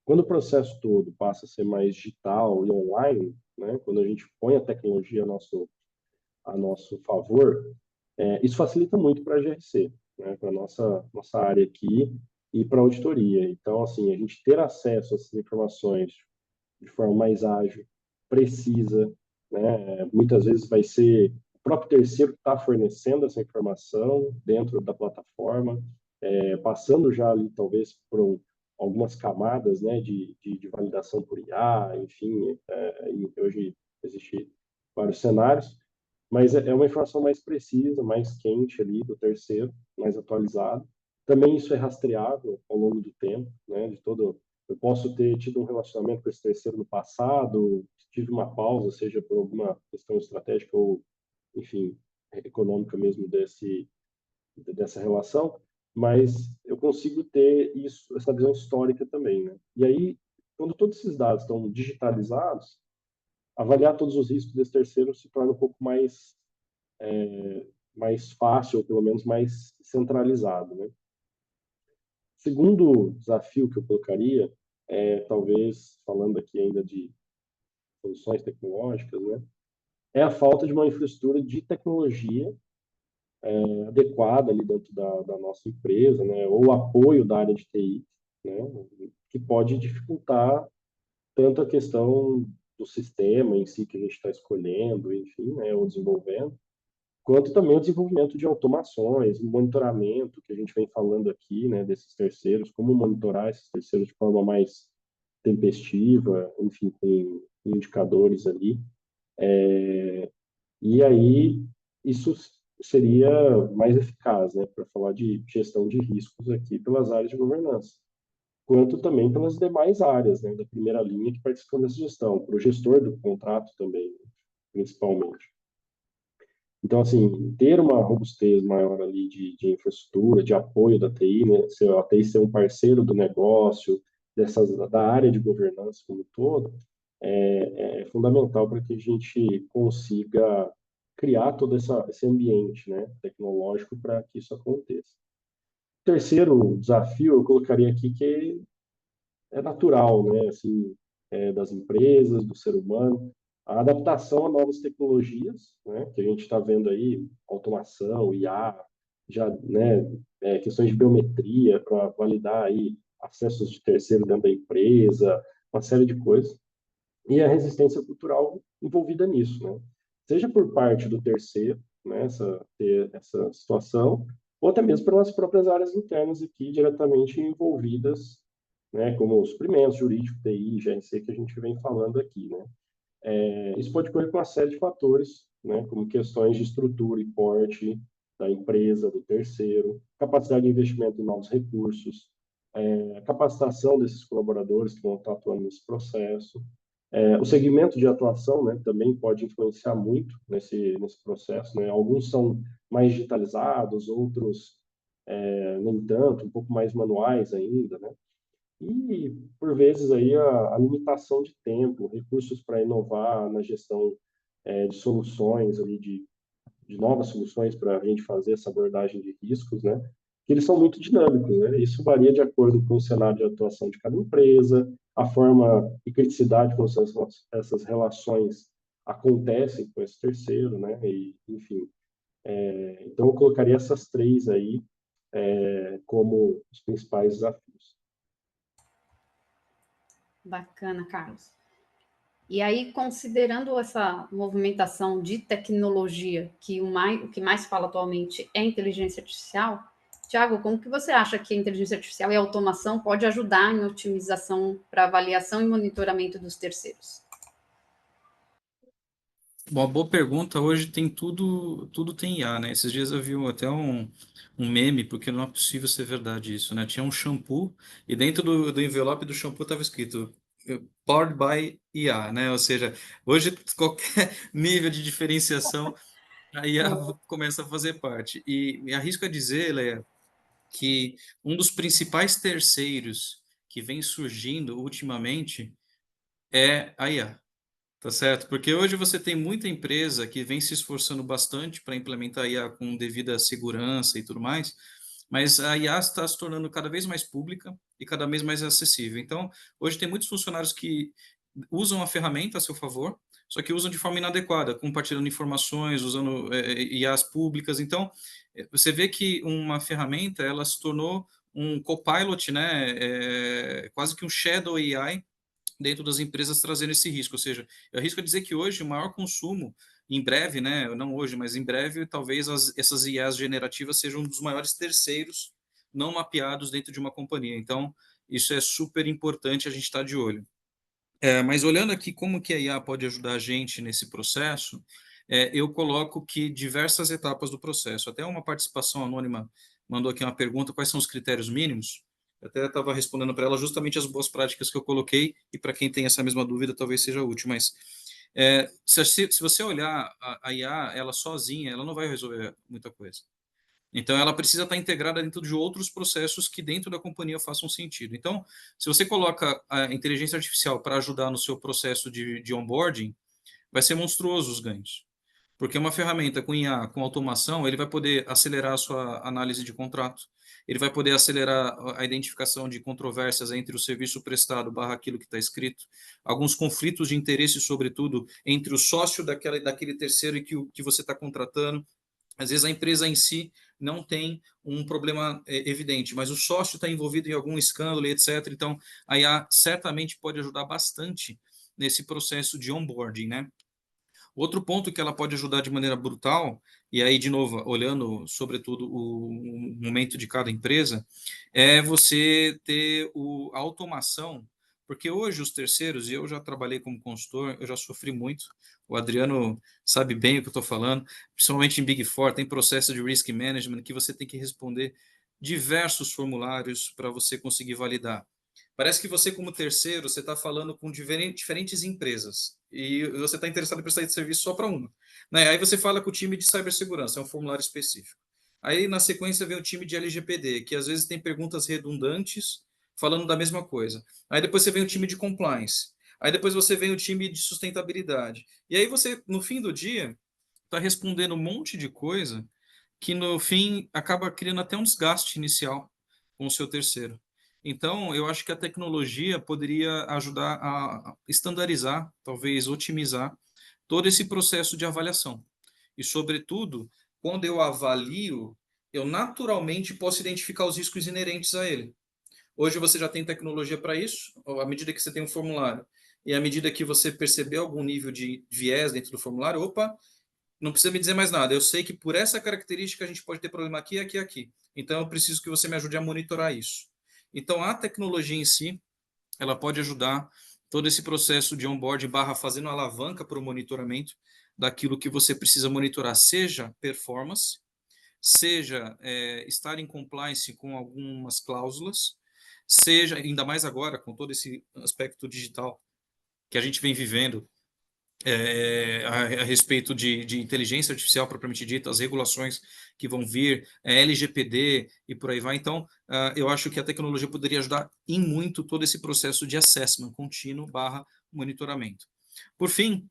S3: quando o processo todo passa a ser mais digital e online, né, quando a gente põe a tecnologia a nosso favor, isso facilita muito para a GRC, né, para a nossa área aqui e para a auditoria. Então, assim, a gente ter acesso a essas informações de forma mais ágil, precisa, né, muitas vezes vai ser o próprio terceiro que está fornecendo essa informação dentro da plataforma, passando já ali, talvez, por algumas camadas, né, de validação por IA, enfim, hoje existe vários cenários, mas é uma informação mais precisa, mais quente ali do terceiro, mais atualizado. Também isso é rastreável ao longo do tempo, né? Eu posso ter tido um relacionamento com esse terceiro no passado, tive uma pausa, seja por alguma questão estratégica ou, enfim, econômica mesmo dessa relação, mas eu consigo ter isso, essa visão histórica também, né? E aí, quando todos esses dados estão digitalizados, avaliar todos os riscos desse terceiro se torna um pouco mais fácil, ou pelo menos mais centralizado, né? Segundo desafio que eu colocaria, talvez falando aqui ainda de soluções tecnológicas, né, é a falta de uma infraestrutura de tecnologia adequada ali dentro da nossa empresa, né, ou o apoio da área de TI, né, que pode dificultar tanto a questão do sistema em si que a gente está escolhendo, enfim, né, ou desenvolvendo, quanto também o desenvolvimento de automações, o monitoramento que a gente vem falando aqui, né, desses terceiros, como monitorar esses terceiros de forma mais tempestiva, enfim, com indicadores ali. E aí isso seria mais eficaz, né, para falar de gestão de riscos aqui pelas áreas de governança, quanto também pelas demais áreas, né, da primeira linha que participam dessa gestão, para o gestor do contrato também, principalmente. Então, assim, ter uma robustez maior ali de infraestrutura, de apoio da TI, né? A TI ser um parceiro do negócio, da área de governança como um todo, é fundamental para que a gente consiga criar todo esse ambiente, né, tecnológico para que isso aconteça. Terceiro desafio, eu colocaria aqui que é natural, né, assim, das empresas, do ser humano, a adaptação a novas tecnologias, né, que a gente está vendo aí, automação, IA, já, né, questões de biometria para validar aí acessos de terceiro dentro da empresa, uma série de coisas, e a resistência cultural envolvida nisso, né, seja por parte do terceiro, né, essa situação, ou até mesmo pelas próprias áreas internas aqui diretamente envolvidas, né, como os suprimentos jurídico, TI, GRC, que a gente vem falando aqui, né. Isso pode ocorrer com uma série de fatores, né, como questões de estrutura e porte da empresa, do terceiro, capacidade de investimento em novos recursos, capacitação desses colaboradores que vão estar atuando nesse processo. O segmento de atuação, né, também pode influenciar muito nesse processo, né. Alguns são mais digitalizados, outros no entanto, um pouco mais manuais ainda, né? E, por vezes, aí a limitação de tempo, recursos para inovar na gestão de soluções, ali, de novas soluções para a gente fazer essa abordagem de riscos, né? Que eles são muito dinâmicos, né? Isso varia de acordo com o cenário de atuação de cada empresa, a forma e criticidade como essas relações acontecem com esse terceiro, né? E, enfim, então eu colocaria essas três aí como os principais desafios.
S1: Bacana, Carlos. E aí, considerando essa movimentação de tecnologia, que o que mais fala atualmente é inteligência artificial, Tiago, como que você acha que a inteligência artificial e a automação pode ajudar em otimização para avaliação e monitoramento dos terceiros?
S2: Uma boa pergunta. Hoje tem tudo tem IA, né? Esses dias eu vi até um meme, porque não é possível ser verdade isso, né? Tinha um shampoo e dentro do envelope do shampoo estava escrito Powered by IA, né? Ou seja, hoje qualquer nível de diferenciação, a IA começa a fazer parte. E me arrisco a dizer, Leia, que um dos principais terceiros que vem surgindo ultimamente é a IA. Tá certo? Porque hoje você tem muita empresa que vem se esforçando bastante para implementar a IA com devida segurança e tudo mais, mas a IA está se tornando cada vez mais pública e cada vez mais acessível. Então, hoje tem muitos funcionários que usam a ferramenta a seu favor, só que usam de forma inadequada, compartilhando informações, usando IAs públicas. Então, você vê que uma ferramenta ela se tornou um copilot, né? Quase que um shadow AI dentro das empresas trazendo esse risco. Ou seja, eu arrisco a dizer que hoje o maior consumo, em breve, né, não hoje, mas em breve, talvez essas IAs generativas sejam um dos maiores terceiros não mapeados dentro de uma companhia. Então, isso é super importante a gente estar de olho. Mas olhando aqui como que a IA pode ajudar a gente nesse processo, eu coloco que diversas etapas do processo, até uma participação anônima mandou aqui uma pergunta, quais são os critérios mínimos? Eu até estava respondendo para ela justamente as boas práticas que eu coloquei, e para quem tem essa mesma dúvida talvez seja útil, mas se você olhar a IA, ela sozinha, ela não vai resolver muita coisa. Então, ela precisa estar integrada dentro de outros processos que dentro da companhia façam sentido. Então, se você coloca a inteligência artificial para ajudar no seu processo de onboarding, vai ser monstruoso os ganhos. Porque uma ferramenta com IA, com automação, ele vai poder acelerar a sua análise de contrato, ele vai poder acelerar a identificação de controvérsias entre o serviço prestado barra aquilo que está escrito, alguns conflitos de interesse, sobretudo, entre o sócio daquele terceiro e que você está contratando. Às vezes a empresa em si não tem um problema evidente, mas o sócio está envolvido em algum escândalo, etc. Então, a IA certamente pode ajudar bastante nesse processo de onboarding, né? Outro ponto que ela pode ajudar de maneira brutal, e aí, de novo, olhando sobretudo o momento de cada empresa, é você ter a automação, porque hoje os terceiros, e eu já trabalhei como consultor, eu já sofri muito, o Adriano sabe bem o que eu estou falando, principalmente em Big Four, tem processo de risk management que você tem que responder diversos formulários para você conseguir validar. Parece que você, como terceiro, você está falando com diferentes empresas e você está interessado em prestar serviço só para uma. Né? Aí você fala com o time de cibersegurança, é um formulário específico. Aí, na sequência, vem o time de LGPD, que às vezes tem perguntas redundantes falando da mesma coisa. Aí depois você vem o time de compliance. Aí depois você vem o time de sustentabilidade. E aí você, no fim do dia, está respondendo um monte de coisa que, no fim, acaba criando até um desgaste inicial com o seu terceiro. Então, eu acho que a tecnologia poderia ajudar a estandarizar, talvez otimizar, todo esse processo de avaliação. E, sobretudo, quando eu avalio, eu naturalmente posso identificar os riscos inerentes a ele. Hoje você já tem tecnologia para isso, à medida que você tem um formulário, e à medida que você perceber algum nível de viés dentro do formulário, opa, não precisa me dizer mais nada. Eu sei que por essa característica a gente pode ter problema aqui, aqui, aqui. Então eu preciso que você me ajude a monitorar isso. Então a tecnologia em si, ela pode ajudar todo esse processo de onboard barra fazendo alavanca para o monitoramento daquilo que você precisa monitorar, seja performance, seja estar em compliance com algumas cláusulas, seja, ainda mais agora, com todo esse aspecto digital que a gente vem vivendo, a respeito de inteligência artificial propriamente dita, as regulações que vão vir, LGPD e por aí vai. Então, eu acho que a tecnologia poderia ajudar em muito todo esse processo de assessment contínuo / monitoramento. Por fim,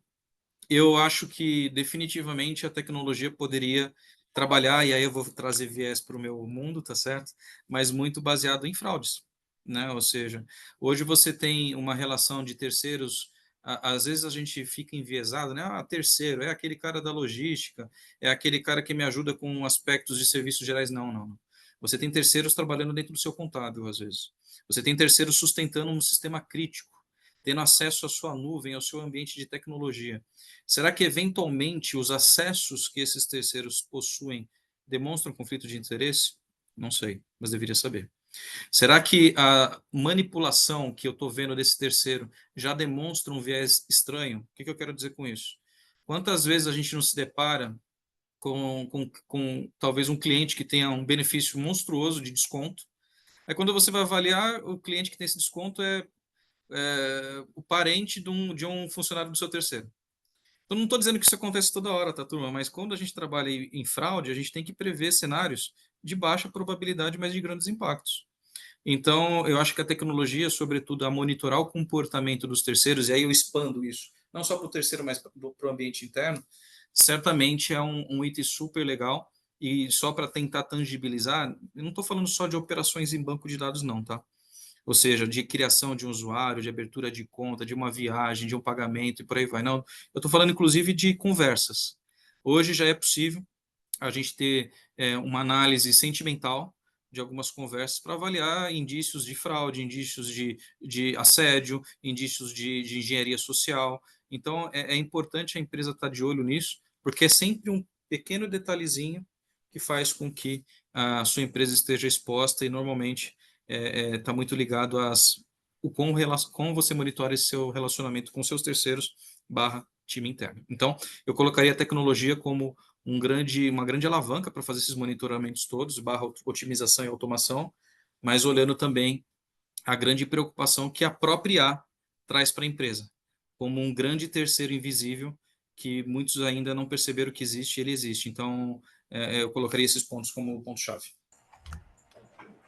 S2: eu acho que definitivamente a tecnologia poderia trabalhar, e aí eu vou trazer viés para o meu mundo, tá certo? Mas muito baseado em fraudes, né? Ou seja, hoje você tem uma relação de terceiros, às vezes a gente fica enviesado, né? Ah, terceiro, é aquele cara da logística, é aquele cara que me ajuda com aspectos de serviços gerais. Não, não, não. Você tem terceiros trabalhando dentro do seu contábil, às vezes. Você tem terceiros sustentando um sistema crítico, tendo acesso à sua nuvem, ao seu ambiente de tecnologia. Será que, eventualmente, os acessos que esses terceiros possuem demonstram conflito de interesse? Não sei, mas deveria saber. Será que a manipulação que eu estou vendo desse terceiro já demonstra um viés estranho? O que eu quero dizer com isso? Quantas vezes a gente não se depara com talvez um cliente que tenha um benefício monstruoso de desconto? Aí quando você vai avaliar, o cliente que tem esse desconto é o parente de um funcionário do seu terceiro. Então, não estou dizendo que isso acontece toda hora, tá, turma? Mas quando a gente trabalha em fraude, a gente tem que prever cenários de baixa probabilidade, mas de grandes impactos. Então, eu acho que a tecnologia, sobretudo, a monitorar o comportamento dos terceiros, e aí eu expando isso, não só para o terceiro, mas para o ambiente interno, certamente é um item super legal. E só para tentar tangibilizar, eu não estou falando só de operações em banco de dados, não, tá? Ou seja, de criação de um usuário, de abertura de conta, de uma viagem, de um pagamento e por aí vai. Não, eu estou falando inclusive de conversas. Hoje já é possível a gente ter uma análise sentimental de algumas conversas para avaliar indícios de fraude, indícios de assédio, indícios de engenharia social. Então, é importante a empresa estar de olho nisso, porque é sempre um pequeno detalhezinho que faz com que a sua empresa esteja exposta e normalmente está muito ligado como você monitora esse seu relacionamento com seus terceiros / time interno. Então, eu colocaria a tecnologia como uma grande alavanca para fazer esses monitoramentos todos, / otimização e automação, mas olhando também a grande preocupação que a própria IA traz para a empresa, como um grande terceiro invisível que muitos ainda não perceberam que existe e ele existe. Então, eu colocaria esses pontos como ponto-chave.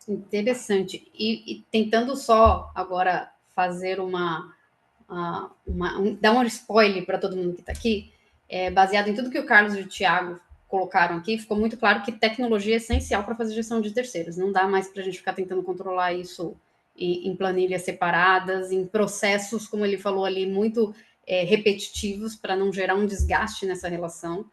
S1: Interessante. E tentando só agora fazer dar um spoiler para todo mundo que está aqui, baseado em tudo que o Carlos e o Thiago colocaram aqui, ficou muito claro que tecnologia é essencial para fazer gestão de terceiros. Não dá mais para a gente ficar tentando controlar isso em planilhas separadas, em processos, como ele falou ali, muito repetitivos, para não gerar um desgaste nessa relação.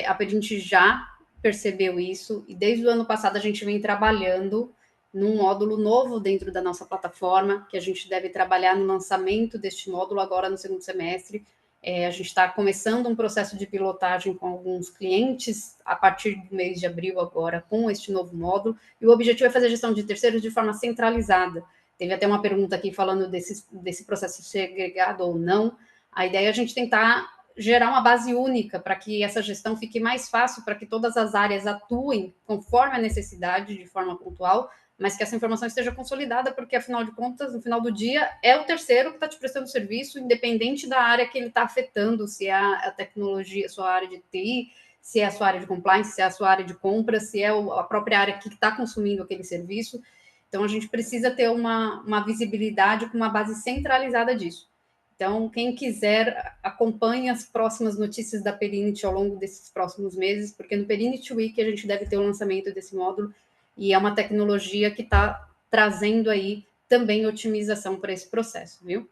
S1: A Pedinte já percebeu isso, e desde o ano passado a gente vem trabalhando num módulo novo dentro da nossa plataforma, que a gente deve trabalhar no lançamento deste módulo agora no segundo semestre. A gente está começando um processo de pilotagem com alguns clientes a partir do mês de abril agora com este novo módulo, e o objetivo é fazer a gestão de terceiros de forma centralizada. Teve até uma pergunta aqui falando desse processo segregado ou não. A ideia é a gente tentar gerar uma base única para que essa gestão fique mais fácil, para que todas as áreas atuem conforme a necessidade, de forma pontual, mas que essa informação esteja consolidada, porque, afinal de contas, no final do dia, é o terceiro que está te prestando serviço, independente da área que ele está afetando, se é a tecnologia, a sua área de TI, se é a sua área de compliance, se é a sua área de compra, se é a própria área que está consumindo aquele serviço. Então, a gente precisa ter uma visibilidade com uma base centralizada disso. Então, quem quiser, acompanhe as próximas notícias da Perinit ao longo desses próximos meses, porque no Perinit Week a gente deve ter o lançamento desse módulo, e é uma tecnologia que está trazendo aí também otimização para esse processo, viu?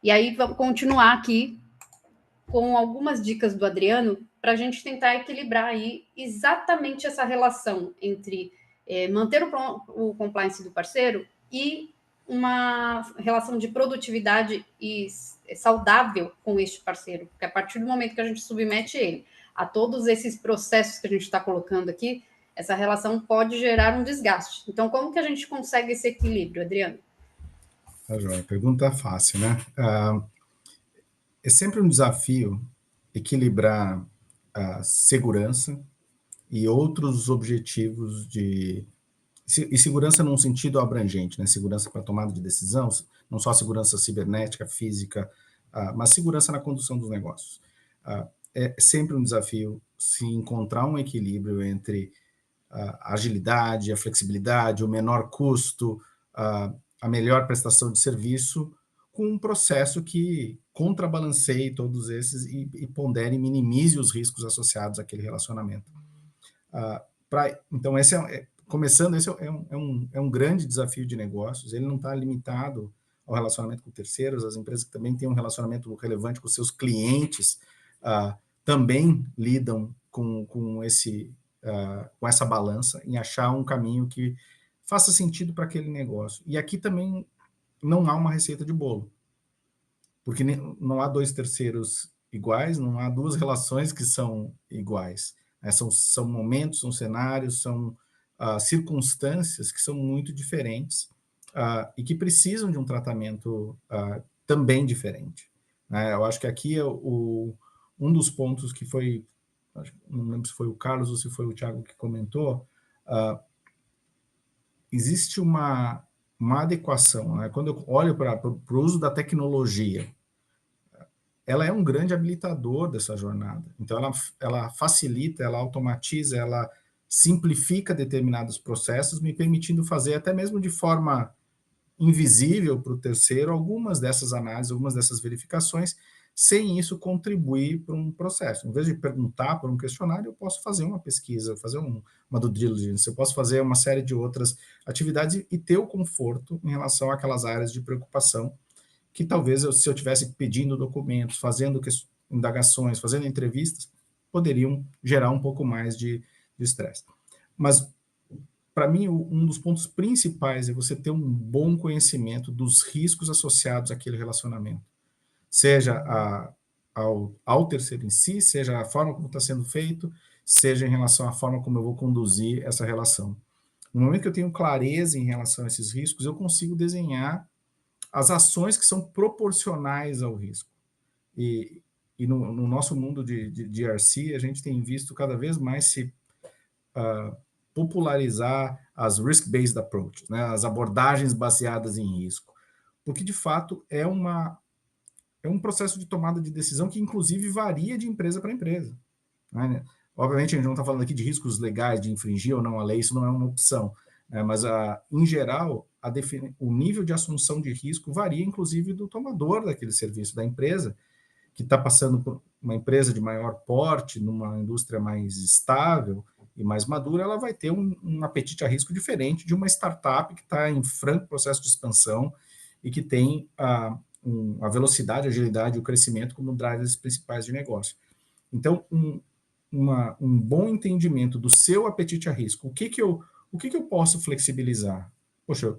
S1: E aí, vamos continuar aqui com algumas dicas do Adriano, para a gente tentar equilibrar aí exatamente essa relação entre manter o compliance do parceiro e uma relação de produtividade e saudável com este parceiro, porque a partir do momento que a gente submete ele a todos esses processos que a gente está colocando aqui, essa relação pode gerar um desgaste. Então, como que a gente consegue esse equilíbrio, Adriano?
S4: Tá joia. Pergunta fácil, né? É sempre um desafio equilibrar a segurança e outros objetivos e segurança num sentido abrangente, né? Segurança para tomada de decisão, não só segurança cibernética, física, mas segurança na condução dos negócios. É sempre um desafio se encontrar um equilíbrio entre a agilidade, a flexibilidade, o menor custo, a melhor prestação de serviço, com um processo que contrabalanceie todos esses e pondere e minimize os riscos associados àquele relacionamento. Então, começando, esse é um grande desafio de negócios. Ele não está limitado ao relacionamento com terceiros. As empresas que também têm um relacionamento relevante com seus clientes também lidam com essa balança, em achar um caminho que faça sentido para aquele negócio. E aqui também não há uma receita de bolo, porque não há dois terceiros iguais, não há duas relações que são iguais. São momentos, são cenários, são circunstâncias que são muito diferentes e que precisam de um tratamento também diferente. Eu acho que aqui um dos pontos que foi, não lembro se foi o Carlos ou se foi o Thiago que comentou, existe uma adequação. Quando eu olho para o uso da tecnologia, ela é um grande habilitador dessa jornada. Então, ela facilita, ela automatiza, ela simplifica determinados processos, me permitindo fazer, até mesmo de forma invisível para o terceiro, algumas dessas análises, algumas dessas verificações, sem isso contribuir para um processo. Em vez de perguntar por um questionário, eu posso fazer uma pesquisa, fazer uma due diligence, eu posso fazer uma série de outras atividades e ter o conforto em relação àquelas áreas de preocupação que talvez, se eu tivesse pedindo documentos, fazendo indagações, fazendo entrevistas, poderiam gerar um pouco mais de estresse. Mas, para mim, um dos pontos principais é você ter um bom conhecimento dos riscos associados àquele relacionamento. Seja ao terceiro em si, seja a forma como está sendo feito, seja em relação à forma como eu vou conduzir essa relação. No momento que eu tenho clareza em relação a esses riscos, eu consigo desenhar as ações que são proporcionais ao risco. E no nosso mundo de GRC, a gente tem visto cada vez mais se popularizar as risk-based approaches, as abordagens baseadas em risco, porque, de fato, é um processo de tomada de decisão que, inclusive, varia de empresa para empresa. Obviamente, a gente não está falando aqui de riscos legais, de infringir ou não a lei, isso não é uma opção. Mas, em geral, o nível de assunção de risco varia, inclusive, do tomador daquele serviço, da empresa, que está passando por uma empresa de maior porte, numa indústria mais estável e mais madura, ela vai ter um apetite a risco diferente de uma startup que está em franco processo de expansão e que tem a velocidade, a agilidade e o crescimento como drivers principais de negócio. Então, um bom entendimento do seu apetite a risco. O que eu posso flexibilizar? Poxa,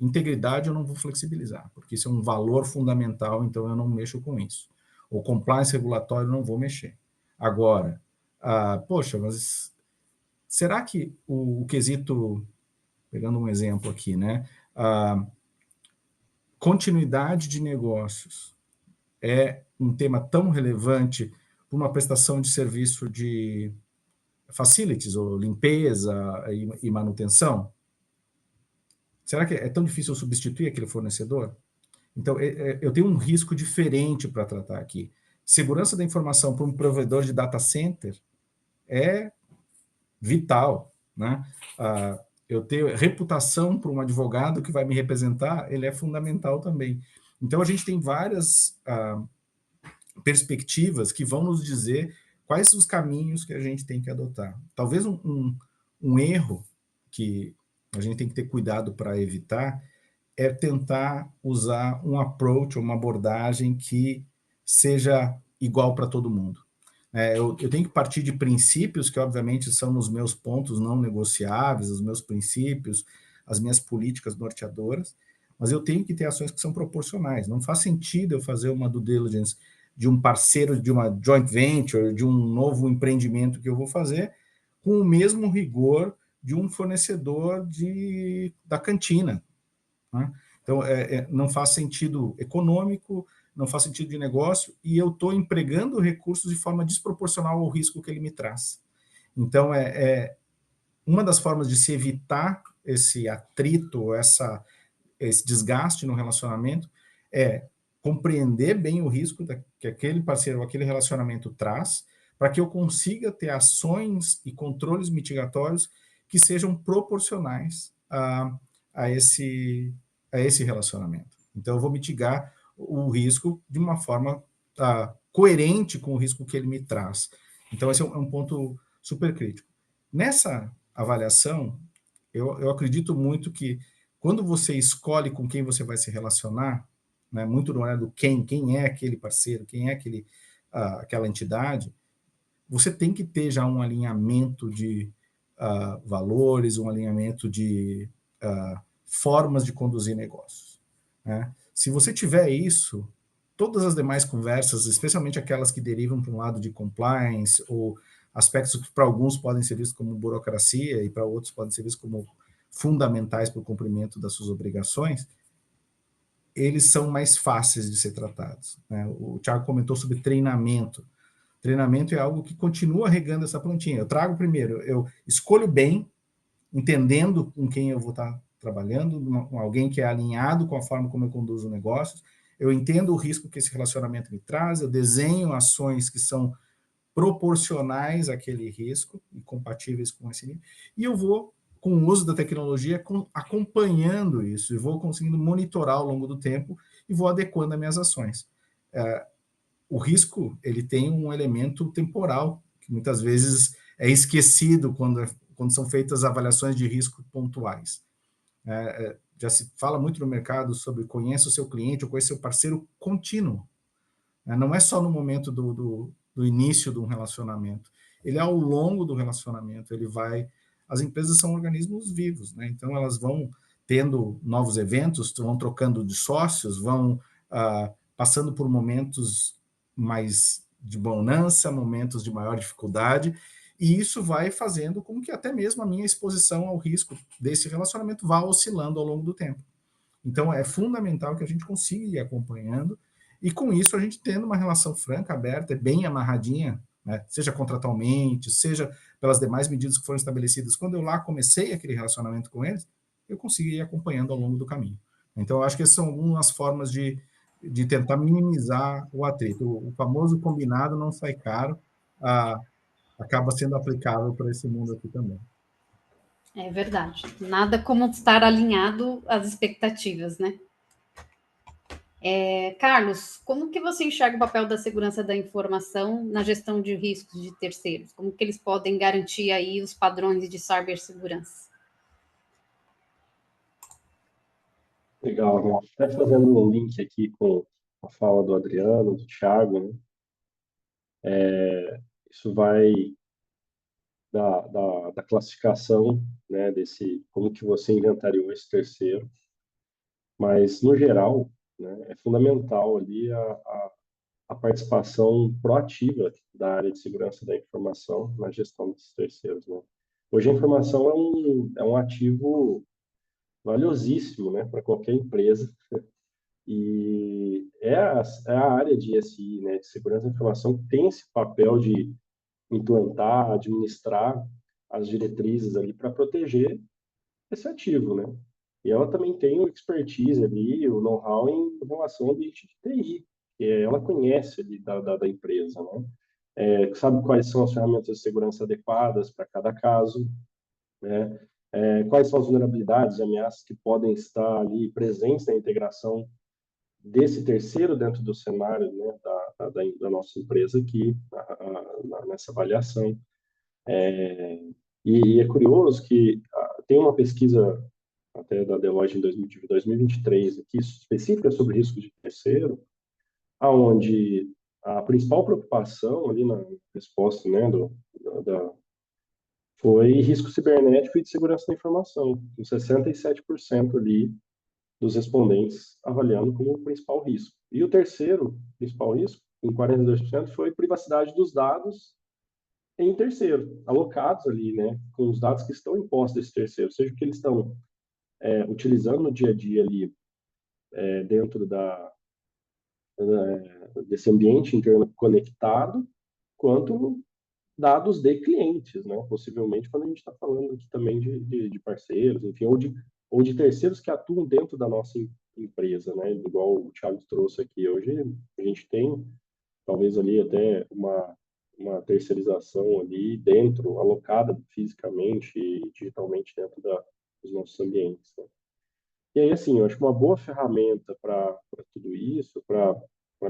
S4: integridade eu não vou flexibilizar, porque isso é um valor fundamental, então eu não mexo com isso. O compliance regulatório eu não vou mexer. Agora, poxa, mas será que o quesito, pegando um exemplo aqui, continuidade de negócios é um tema tão relevante para uma prestação de serviço de facilities, ou limpeza e manutenção? Será que é tão difícil eu substituir aquele fornecedor? Então, eu tenho um risco diferente para tratar aqui. Segurança da informação para um provedor de data center é vital. Eu ter reputação para um advogado que vai me representar, ele é fundamental também. Então, a gente tem várias perspectivas que vão nos dizer quais os caminhos que a gente tem que adotar. Talvez um erro que a gente tem que ter cuidado para evitar é tentar usar um approach, uma abordagem que seja igual para todo mundo. Eu tenho que partir de princípios que, obviamente, são os meus pontos não negociáveis, os meus princípios, as minhas políticas norteadoras, mas eu tenho que ter ações que são proporcionais. Não faz sentido eu fazer uma due diligence de um parceiro, de uma joint venture, de um novo empreendimento que eu vou fazer, com o mesmo rigor de um fornecedor da cantina. Então, não faz sentido econômico, não faz sentido de negócio, e eu estou empregando recursos de forma desproporcional ao risco que ele me traz. Então, uma das formas de se evitar esse atrito, esse desgaste no relacionamento, é compreender bem o risco que aquele parceiro, aquele relacionamento traz, para que eu consiga ter ações e controles mitigatórios que sejam proporcionais a esse relacionamento. Então, eu vou mitigar o risco de uma forma coerente com o risco que ele me traz. Então, esse é um ponto super crítico. Nessa avaliação, eu acredito muito que quando você escolhe com quem você vai se relacionar, né, muito não é do quem é aquele parceiro, quem é aquela entidade, você tem que ter já um alinhamento de valores, um alinhamento de formas de conduzir negócios. Né? Se você tiver isso, todas as demais conversas, especialmente aquelas que derivam para um lado de compliance ou aspectos que para alguns podem ser vistos como burocracia e para outros podem ser vistos como fundamentais para o cumprimento das suas obrigações, eles são mais fáceis de ser tratados. Né? O Thiago comentou sobre treinamento. Treinamento é algo que continua regando essa plantinha. Eu trago primeiro, eu escolho bem, entendendo com quem eu vou estar trabalhando, com alguém que é alinhado com a forma como eu conduzo negócios, eu entendo o risco que esse relacionamento me traz, eu desenho ações que são proporcionais àquele risco e compatíveis com esse nível, e eu vou, com o uso da tecnologia, acompanhando isso, e vou conseguindo monitorar ao longo do tempo e vou adequando as minhas ações. O risco, ele tem um elemento temporal, que muitas vezes é esquecido quando são feitas avaliações de risco pontuais. Já se fala muito no mercado sobre conheça o seu cliente ou conheça o seu parceiro contínuo. Não é só no momento do início de um relacionamento. Ele é ao longo do relacionamento, ele vai... As empresas são organismos vivos, né? Então elas vão tendo novos eventos, vão trocando de sócios, vão passando por momentos mais de bonança, momentos de maior dificuldade, e isso vai fazendo com que até mesmo a minha exposição ao risco desse relacionamento vá oscilando ao longo do tempo. Então, é fundamental que a gente consiga ir acompanhando, e com isso a gente tendo uma relação franca, aberta, bem amarradinha, né? Seja contratualmente, seja pelas demais medidas que foram estabelecidas. Quando eu lá comecei aquele relacionamento com eles, eu consegui ir acompanhando ao longo do caminho. Então, eu acho que essas são algumas formas de tentar minimizar o atrito. O famoso combinado não sai caro, acaba sendo aplicável para esse mundo aqui também.
S1: É verdade. Nada como estar alinhado às expectativas, né? Carlos, como que você enxerga o papel da segurança da informação na gestão de riscos de terceiros? Como que eles podem garantir aí os padrões de cibersegurança?
S3: Legal, né? Até fazendo um link aqui com a fala do Adriano, do Thiago, né? Isso vai da classificação, né, como que você inventariou esse terceiro, mas, no geral, né, é fundamental ali a participação proativa da área de segurança da informação na gestão desses terceiros, né? Hoje a informação é um ativo valiosíssimo, né, para qualquer empresa, e é a área de SI, né, de segurança da informação, que tem esse papel de implantar, administrar as diretrizes ali para proteger esse ativo, né? E ela também tem o expertise ali, o know-how em relação ao ambiente de TI, que ela conhece ali da empresa, né? Sabe quais são as ferramentas de segurança adequadas para cada caso, né? Quais são as vulnerabilidades e ameaças que podem estar ali presentes na integração desse terceiro dentro do cenário, né, da nossa empresa aqui, nessa avaliação. E é curioso que tem uma pesquisa até da Deloitte em 2023, aqui, específica sobre risco de terceiro, aonde a principal preocupação ali na resposta, né, foi risco cibernético e de segurança da informação, com 67% ali dos respondentes avaliando como o principal risco. E o terceiro principal risco, com 42%, foi privacidade dos dados em terceiro, alocados ali, né, com os dados que estão em posse desse terceiro, seja o que eles estão utilizando no dia a dia ali, dentro desse ambiente interno conectado, quanto dados de clientes, né, possivelmente quando a gente está falando aqui também de parceiros, enfim, ou de terceiros que atuam dentro da nossa empresa, né? Igual o Thiago trouxe aqui. Hoje a gente tem, talvez ali até uma terceirização ali dentro, alocada fisicamente e digitalmente dentro dos nossos ambientes, né? E aí, assim, eu acho que uma boa ferramenta para tudo isso, para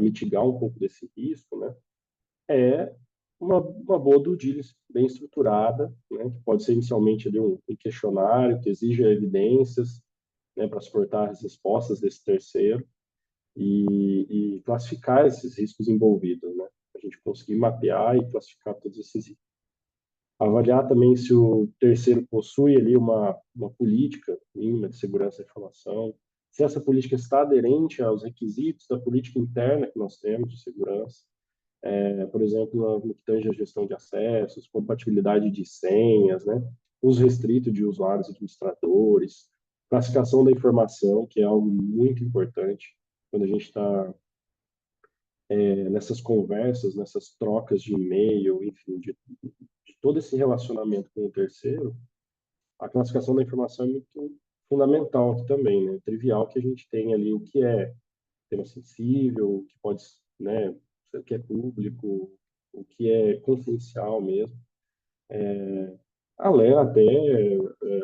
S3: mitigar um pouco desse risco, né, é uma boa due diligence bem estruturada, né, que pode ser inicialmente ali um questionário que exija evidências, né, para suportar as respostas desse terceiro e classificar esses riscos envolvidos, né, a gente conseguir mapear e classificar todos esses riscos. Avaliar também se o terceiro possui ali uma política mínima de segurança da informação, se essa política está aderente aos requisitos da política interna que nós temos de segurança, por exemplo, no que tange a gestão de acessos, compatibilidade de senhas, né, uso restrito de usuários e administradores, classificação da informação, que é algo muito importante quando a gente está nessas conversas, nessas trocas de e-mail, enfim, de todo esse relacionamento com o terceiro, a classificação da informação é muito fundamental aqui também, né? Trivial que a gente tem ali o que é tema sensível, o que pode, né, o que é público, o que é confidencial mesmo, além até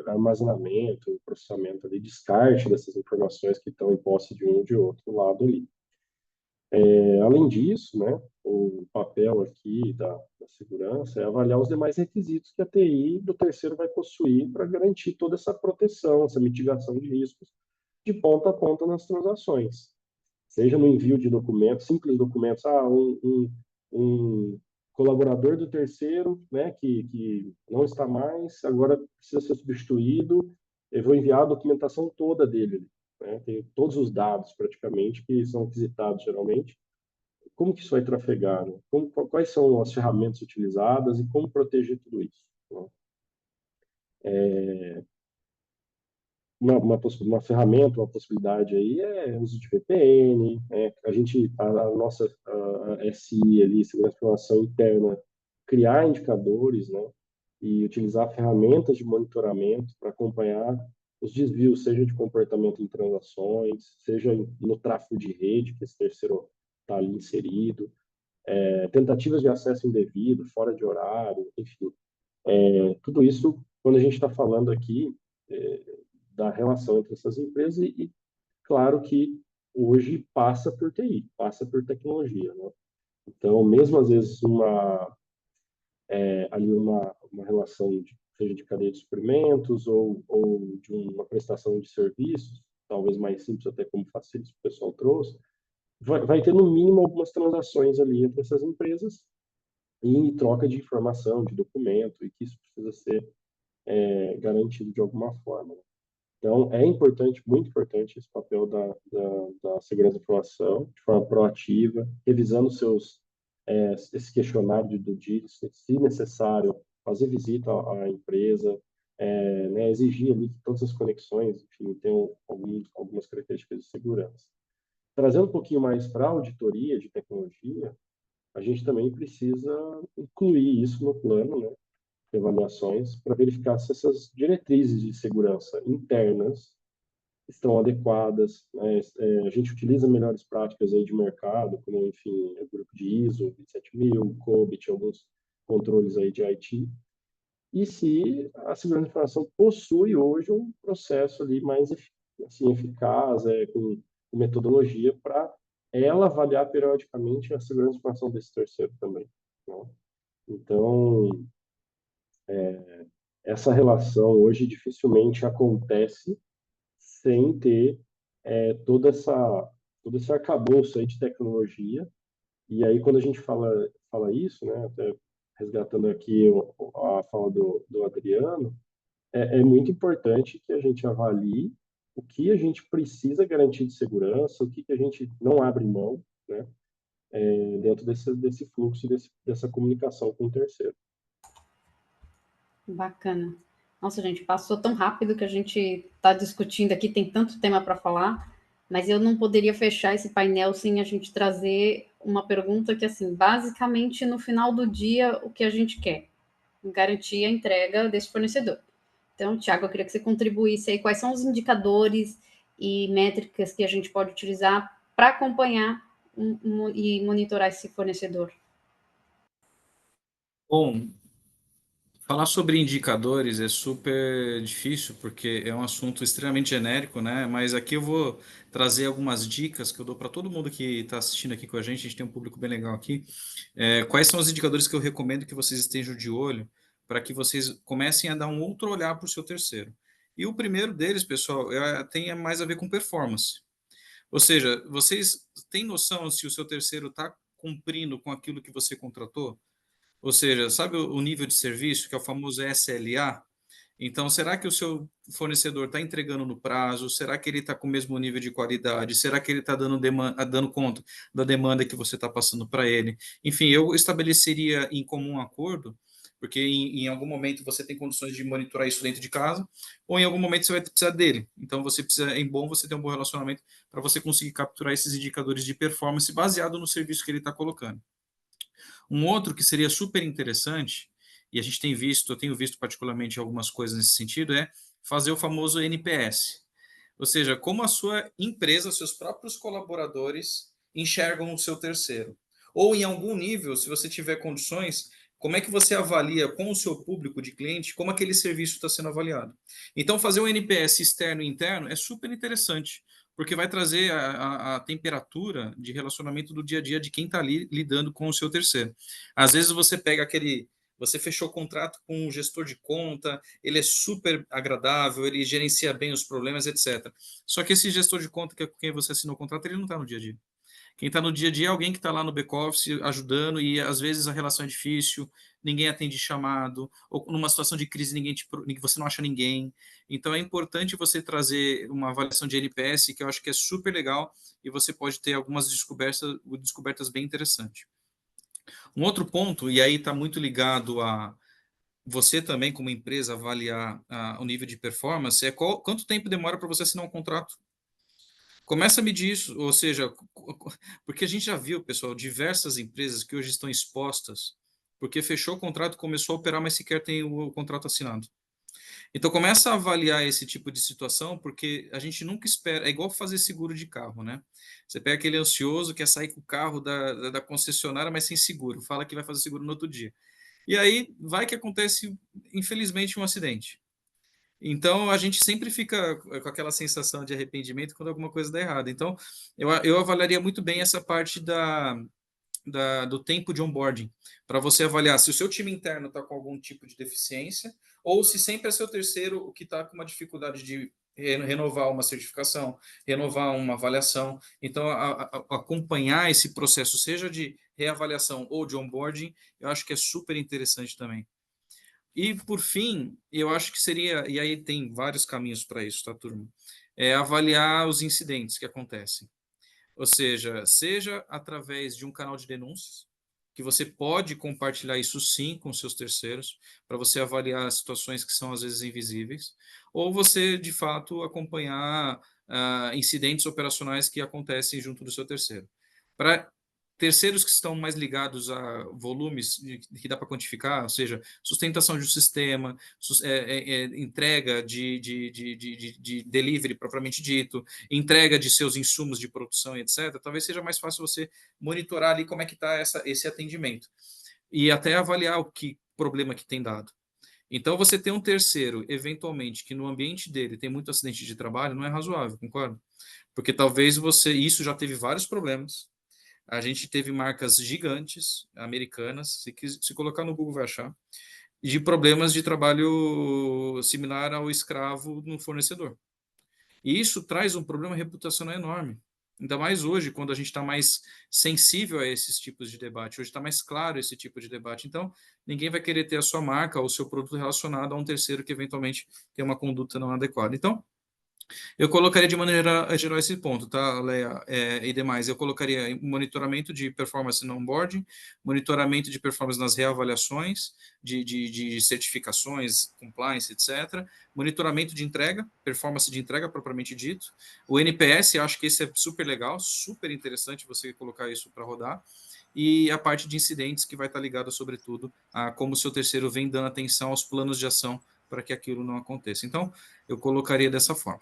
S3: armazenamento, processamento ali, descarte dessas informações que estão em posse de um ou de outro lado ali. Além disso, né, o papel aqui da segurança é avaliar os demais requisitos que a TI do terceiro vai possuir para garantir toda essa proteção, essa mitigação de riscos de ponta a ponta nas transações. Seja no envio de documentos, simples documentos, um colaborador do terceiro, né, que não está mais, agora precisa ser substituído, eu vou enviar a documentação toda dele, né, tem todos os dados praticamente que são requisitados geralmente. Como que isso vai trafegar, né? Quais são as ferramentas utilizadas e como proteger tudo isso, né? Uma ferramenta, uma possibilidade aí é o uso de VPN, né? A nossa SI ali, segurança de informação interna, criar indicadores, né? E utilizar ferramentas de monitoramento para acompanhar os desvios, seja de comportamento em transações, seja no tráfego de rede, que esse terceiro está ali inserido, tentativas de acesso indevido, fora de horário, enfim. Tudo isso, quando a gente está falando aqui da relação entre essas empresas e, claro que hoje passa por TI, passa por tecnologia, né? Então, mesmo às vezes ali uma relação seja de cadeia de suprimentos ou de uma prestação de serviços, talvez mais simples até como facilities que o pessoal trouxe, vai ter no mínimo algumas transações ali entre essas empresas e troca de informação, de documento, e que isso precisa ser garantido de alguma forma. Então, é importante, muito importante, esse papel da segurança da informação, de forma proativa, revisando esse questionário de due diligence, se necessário, fazer visita à empresa, né, exigir ali que todas as conexões, enfim, tenham algumas características de segurança. Trazendo um pouquinho mais para a auditoria de tecnologia, a gente também precisa incluir isso no plano, né, de avaliações, para verificar se essas diretrizes de segurança internas estão adequadas, né? A gente utiliza melhores práticas aí de mercado, como, enfim, o grupo de ISO 27000, COBIT, alguns controles aí de IT, e se a segurança da informação possui hoje um processo ali mais assim, eficaz, com metodologia para ela avaliar periodicamente a segurança da informação desse terceiro também, né? Então, essa relação hoje dificilmente acontece sem ter todo esse arcabouço aí de tecnologia. E aí, quando a gente fala isso, né, até resgatando aqui a fala do Adriano, é muito importante que a gente avalie o que a gente precisa garantir de segurança, o que a gente não abre mão, né, dentro desse fluxo, dessa comunicação com o terceiro.
S1: Bacana. Nossa, gente, passou tão rápido que a gente está discutindo aqui, tem tanto tema para falar, mas eu não poderia fechar esse painel sem a gente trazer uma pergunta que, assim, basicamente, no final do dia, o que a gente quer? Garantir a entrega desse fornecedor. Então, Thiago, eu queria que você contribuísse aí quais são os indicadores e métricas que a gente pode utilizar para acompanhar e monitorar esse fornecedor?
S2: Bom, falar sobre indicadores é super difícil, porque é um assunto extremamente genérico, né? Mas aqui eu vou trazer algumas dicas que eu dou para todo mundo que está assistindo aqui com a gente tem um público bem legal aqui. Quais são os indicadores que eu recomendo que vocês estejam de olho para que vocês comecem a dar um outro olhar para o seu terceiro? E o primeiro deles, pessoal, tem mais a ver com performance. Ou seja, vocês têm noção se o seu terceiro está cumprindo com aquilo que você contratou? Ou seja, sabe o nível de serviço, que é o famoso SLA? Então, será que o seu fornecedor está entregando no prazo? Será que ele está com o mesmo nível de qualidade? Será que ele está dando conta da demanda que você está passando para ele? Enfim, eu estabeleceria em comum acordo, porque em algum momento você tem condições de monitorar isso dentro de casa, ou em algum momento você vai precisar dele. Então, é bom você ter um bom relacionamento para você conseguir capturar esses indicadores de performance baseado no serviço que ele está colocando. Um outro que seria super interessante, e a gente tem visto, eu tenho visto particularmente algumas coisas nesse sentido, é fazer o famoso NPS. Ou seja, como a sua empresa, seus próprios colaboradores enxergam o seu terceiro. Ou em algum nível, se você tiver condições, como é que você avalia com o seu público de cliente como aquele serviço está sendo avaliado. Então, fazer um NPS externo e interno é super interessante, porque vai trazer a temperatura de relacionamento do dia a dia de quem está ali lidando com o seu terceiro. Às vezes você pega você fechou contrato com um gestor de conta, ele é super agradável, ele gerencia bem os problemas, etc. Só que esse gestor de conta com quem você assinou o contrato, ele não está no dia a dia. Quem está no dia a dia é alguém que está lá no back-office ajudando e às vezes a relação é difícil, ninguém atende chamado, ou numa situação de crise você não acha ninguém. Então é importante você trazer uma avaliação de NPS, que eu acho que é super legal, e você pode ter algumas descobertas bem interessantes. Um outro ponto, e aí está muito ligado a você também, como empresa, avaliar o nível de performance, é quanto tempo demora para você assinar um contrato. Começa a medir isso, ou seja, porque a gente já viu, pessoal, diversas empresas que hoje estão expostas, porque fechou o contrato, começou a operar, mas sequer tem o contrato assinado. Então começa a avaliar esse tipo de situação, porque a gente nunca espera, é igual fazer seguro de carro, né? Você pega aquele ansioso, quer sair com o carro da concessionária, mas sem seguro, fala que vai fazer seguro no outro dia. E aí vai que acontece, infelizmente, um acidente. Então, a gente sempre fica com aquela sensação de arrependimento quando alguma coisa dá errado. Então, eu avaliaria muito bem essa parte do tempo de onboarding, para você avaliar se o seu time interno está com algum tipo de deficiência, ou se sempre é seu terceiro o que está com uma dificuldade de renovar uma certificação, renovar uma avaliação. Então, acompanhar esse processo, seja de reavaliação ou de onboarding, eu acho que é super interessante também. E, por fim, eu acho que seria, e aí tem vários caminhos para isso, tá, turma? É avaliar os incidentes que acontecem. Ou seja através de um canal de denúncias, que você pode compartilhar isso sim com seus terceiros, para você avaliar situações que são às vezes invisíveis, ou você, de fato, acompanhar incidentes operacionais que acontecem junto do seu terceiro. Para terceiros que estão mais ligados a volumes que dá para quantificar, ou seja, sustentação de um sistema, entrega de delivery propriamente dito, entrega de seus insumos de produção, etc., talvez seja mais fácil você monitorar ali como é que está esse atendimento e até avaliar o problema que tem dado. Então, você ter um terceiro, eventualmente, que no ambiente dele tem muito acidente de trabalho, não é razoável, concorda? Porque talvez isso já teve vários problemas. A gente teve marcas gigantes, americanas, se colocar no Google vai achar, de problemas de trabalho similar ao escravo no fornecedor. E isso traz um problema reputacional enorme. Ainda mais hoje, quando a gente está mais sensível a esses tipos de debate. Hoje está mais claro esse tipo de debate. Então, ninguém vai querer ter a sua marca ou o seu produto relacionado a um terceiro que eventualmente tem uma conduta não adequada. Então, eu colocaria de maneira geral esse ponto, tá, Leia, e demais. Eu colocaria monitoramento de performance no onboarding, monitoramento de performance nas reavaliações, de certificações, compliance, etc. Monitoramento de entrega, performance de entrega propriamente dito. O NPS, acho que esse é super legal, super interessante você colocar isso para rodar. E a parte de incidentes, que vai estar ligada, sobretudo, a como o seu terceiro vem dando atenção aos planos de ação para que aquilo não aconteça. Então, eu colocaria dessa forma.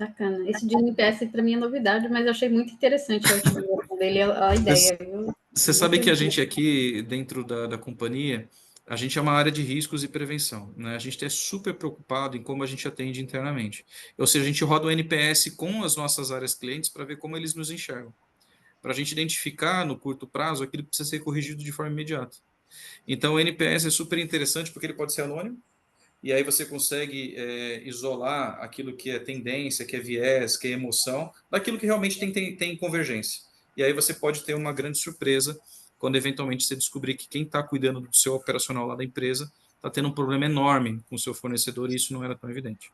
S1: Bacana. Esse de NPS para mim é novidade, mas eu achei muito interessante a utilização dele, a ideia, viu?
S2: Você sabe que a gente aqui, dentro da companhia, a gente é uma área de riscos e prevenção, né? A gente é super preocupado em como a gente atende internamente. Ou seja, a gente roda o NPS com as nossas áreas clientes para ver como eles nos enxergam. Para a gente identificar no curto prazo aquilo que precisa ser corrigido de forma imediata. Então, o NPS é super interessante porque ele pode ser anônimo, e aí você consegue isolar aquilo que é tendência, que é viés, que é emoção, daquilo que realmente tem convergência. E aí você pode ter uma grande surpresa quando eventualmente você descobrir que quem está cuidando do seu operacional lá da empresa está tendo um problema enorme com o seu fornecedor e isso não era tão evidente.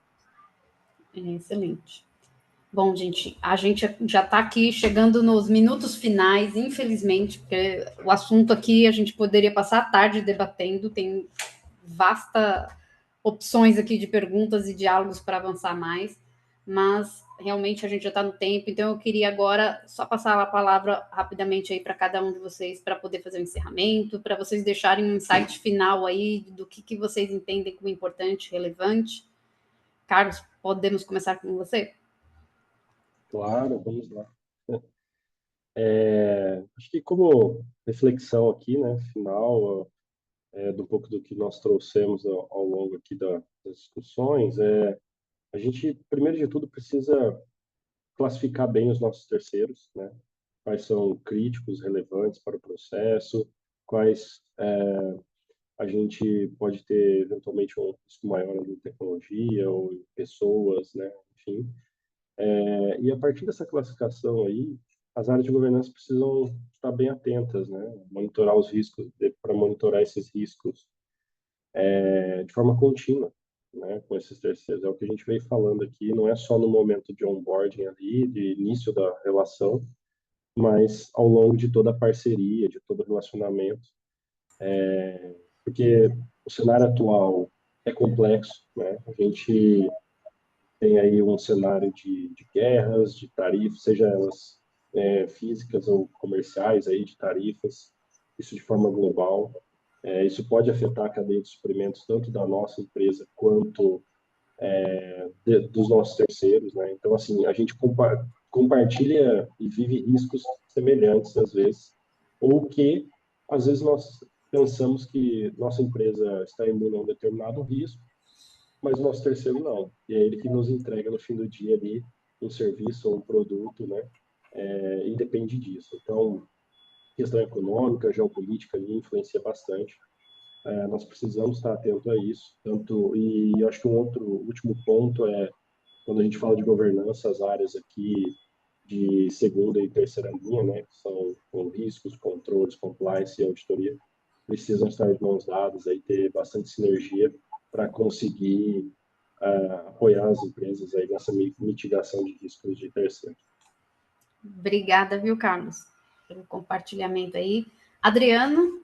S1: Excelente. Bom, gente, a gente já está aqui chegando nos minutos finais, infelizmente, porque o assunto aqui a gente poderia passar a tarde debatendo, tem vasta opções aqui de perguntas e diálogos para avançar mais, mas realmente a gente já está no tempo, então eu queria agora só passar a palavra rapidamente aí para cada um de vocês para poder fazer o encerramento, para vocês deixarem um insight final aí do que vocês entendem como importante, relevante. Carlos, podemos começar com você?
S3: Claro, vamos lá. Acho que como reflexão aqui, né, final, do pouco do que nós trouxemos ao longo aqui das discussões, a gente, primeiro de tudo, precisa classificar bem os nossos terceiros, né? Quais são críticos, relevantes para o processo, quais a gente pode ter eventualmente um risco maior em tecnologia ou em pessoas, né? Enfim. E a partir dessa classificação aí, as áreas de governança precisam estar bem atentas, né? Monitorar os riscos, para monitorar esses riscos de forma contínua, né? Com esses terceiros. É o que a gente veio falando aqui, não é só no momento de onboarding ali, de início da relação, mas ao longo de toda a parceria, de todo o relacionamento, porque o cenário atual é complexo, né? A gente tem aí um cenário de guerras, de tarifas, seja elas físicas ou comerciais, aí de tarifas, isso de forma global. Isso pode afetar a cadeia de suprimentos, tanto da nossa empresa quanto dos nossos terceiros, né? Então, assim, a gente compartilha e vive riscos semelhantes, às vezes, ou que, às vezes, nós pensamos que nossa empresa está imune a um determinado risco, mas o nosso terceiro não. E é ele que nos entrega no fim do dia ali um serviço ou um produto, né? E depende disso. Então, questão econômica, geopolítica ali influencia bastante. Nós precisamos estar atento a isso. E eu acho que um outro último ponto é quando a gente fala de governança, as áreas aqui de segunda e terceira linha, né, que são com riscos, controles, compliance e auditoria, precisam estar de mãos dadas, aí ter bastante sinergia para conseguir apoiar as empresas aí nessa mitigação de riscos de terceiros.
S1: Obrigada, viu, Carlos, pelo compartilhamento aí. Adriano?